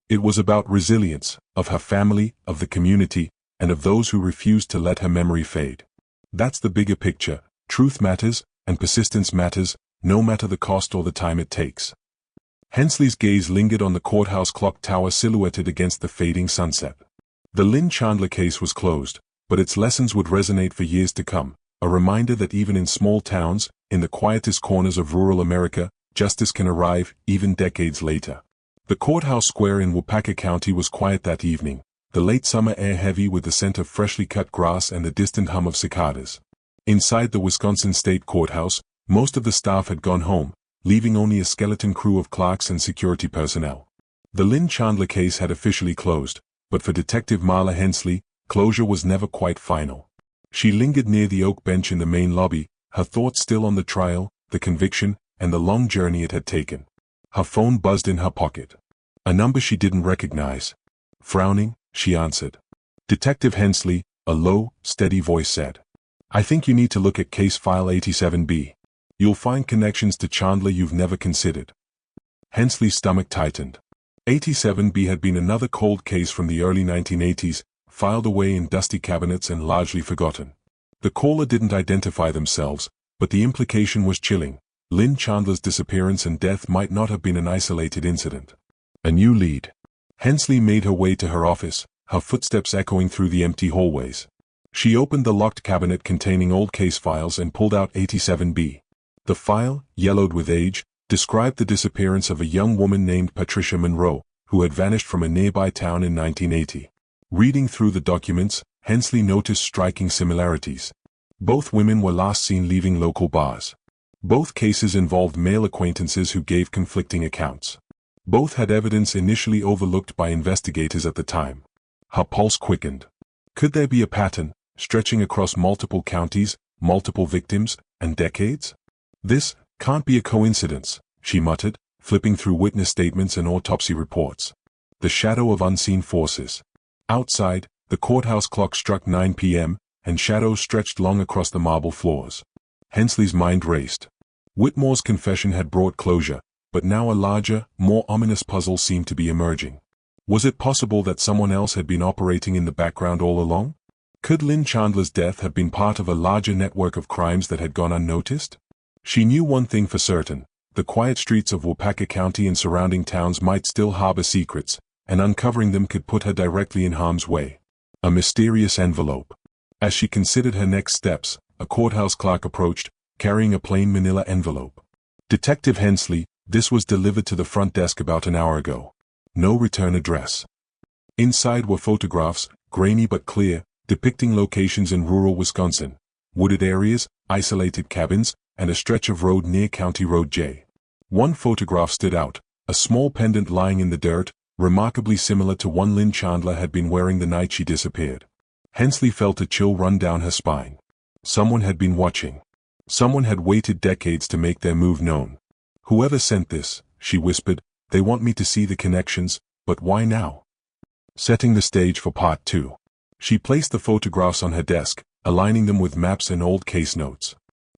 It was about resilience, of her family, of the community, and of those who refused to let her memory fade. That's the bigger picture. Truth matters, and persistence matters, no matter the cost or the time it takes. Hensley's gaze lingered on the courthouse clock tower silhouetted against the fading sunset. The Lynn Chandler case was closed, but its lessons would resonate for years to come, a reminder that even in small towns, in the quietest corners of rural America, justice can arrive, even decades later. The courthouse square in Waupaca County was quiet that evening, the late summer air heavy with the scent of freshly cut grass and the distant hum of cicadas. Inside the Wisconsin State Courthouse, most of the staff had gone home, leaving only a skeleton crew of clerks and security personnel. The Lynn Chandler case had officially closed, but for Detective Marla Hensley, closure was never quite final. She lingered near the oak bench in the main lobby, her thoughts still on the trial, the conviction, and the long journey it had taken. Her phone buzzed in her pocket. A number she didn't recognize. Frowning, she answered. Detective Hensley, a low, steady voice said. I think you need to look at case file 87B. You'll find connections to Chandler you've never considered. Hensley's stomach tightened. 87B had been another cold case from the early 1980s, filed away in dusty cabinets and largely forgotten. The caller didn't identify themselves, but the implication was chilling. Lynn Chandler's disappearance and death might not have been an isolated incident. A new lead. Hensley made her way to her office, her footsteps echoing through the empty hallways. She opened the locked cabinet containing old case files and pulled out 87B. The file, yellowed with age, described the disappearance of a young woman named Patricia Monroe, who had vanished from a nearby town in 1980. Reading through the documents, Hensley noticed striking similarities. Both women were last seen leaving local bars. Both cases involved male acquaintances who gave conflicting accounts. Both had evidence initially overlooked by investigators at the time. Her pulse quickened. Could there be a pattern, stretching across multiple counties, multiple victims, and decades? This can't be a coincidence, she muttered, flipping through witness statements and autopsy reports. The shadow of unseen forces. Outside, the courthouse clock struck 9 p.m., and shadows stretched long across the marble floors. Hensley's mind raced. Whitmore's confession had brought closure, but now a larger, more ominous puzzle seemed to be emerging. Was it possible that someone else had been operating in the background all along? Could Lynn Chandler's death have been part of a larger network of crimes that had gone unnoticed? She knew one thing for certain: the quiet streets of Waupaca County and surrounding towns might still harbor secrets, and uncovering them could put her directly in harm's way. A mysterious envelope. As she considered her next steps, a courthouse clerk approached, carrying a plain manila envelope. Detective Hensley, this was delivered to the front desk about an hour ago. No return address. Inside were photographs, grainy but clear, depicting locations in rural Wisconsin, wooded areas, isolated cabins, and a stretch of road near County Road J. One photograph stood out, a small pendant lying in the dirt, remarkably similar to one Lynn Chandler had been wearing the night she disappeared. Hensley felt a chill run down her spine. Someone had been watching. Someone had waited decades to make their move known. Whoever sent this, she whispered, they want me to see the connections, but why now? Setting the stage for part 2. She placed the photographs on her desk, aligning them with maps and old case notes.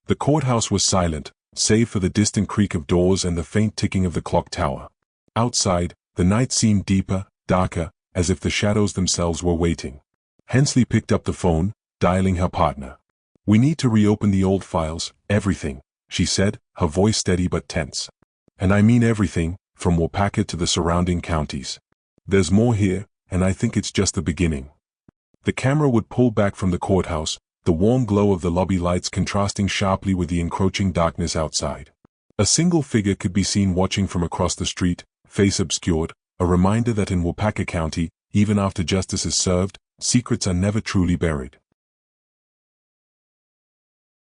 The courthouse was silent, save for the distant creak of doors and the faint ticking of the clock tower. Outside, the night seemed deeper, darker, as if the shadows themselves were waiting. Hensley picked up the phone, dialing her partner. "We need to reopen the old files, everything," she said, her voice steady but tense. "And I mean everything, from Waupaca to the surrounding counties. There's more here, and I think it's just the beginning." The camera would pull back from the courthouse, the warm glow of the lobby lights contrasting sharply with the encroaching darkness outside. A single figure could be seen watching from across the street, face obscured, a reminder that in Waupaca County, even after justice is served, secrets are never truly buried.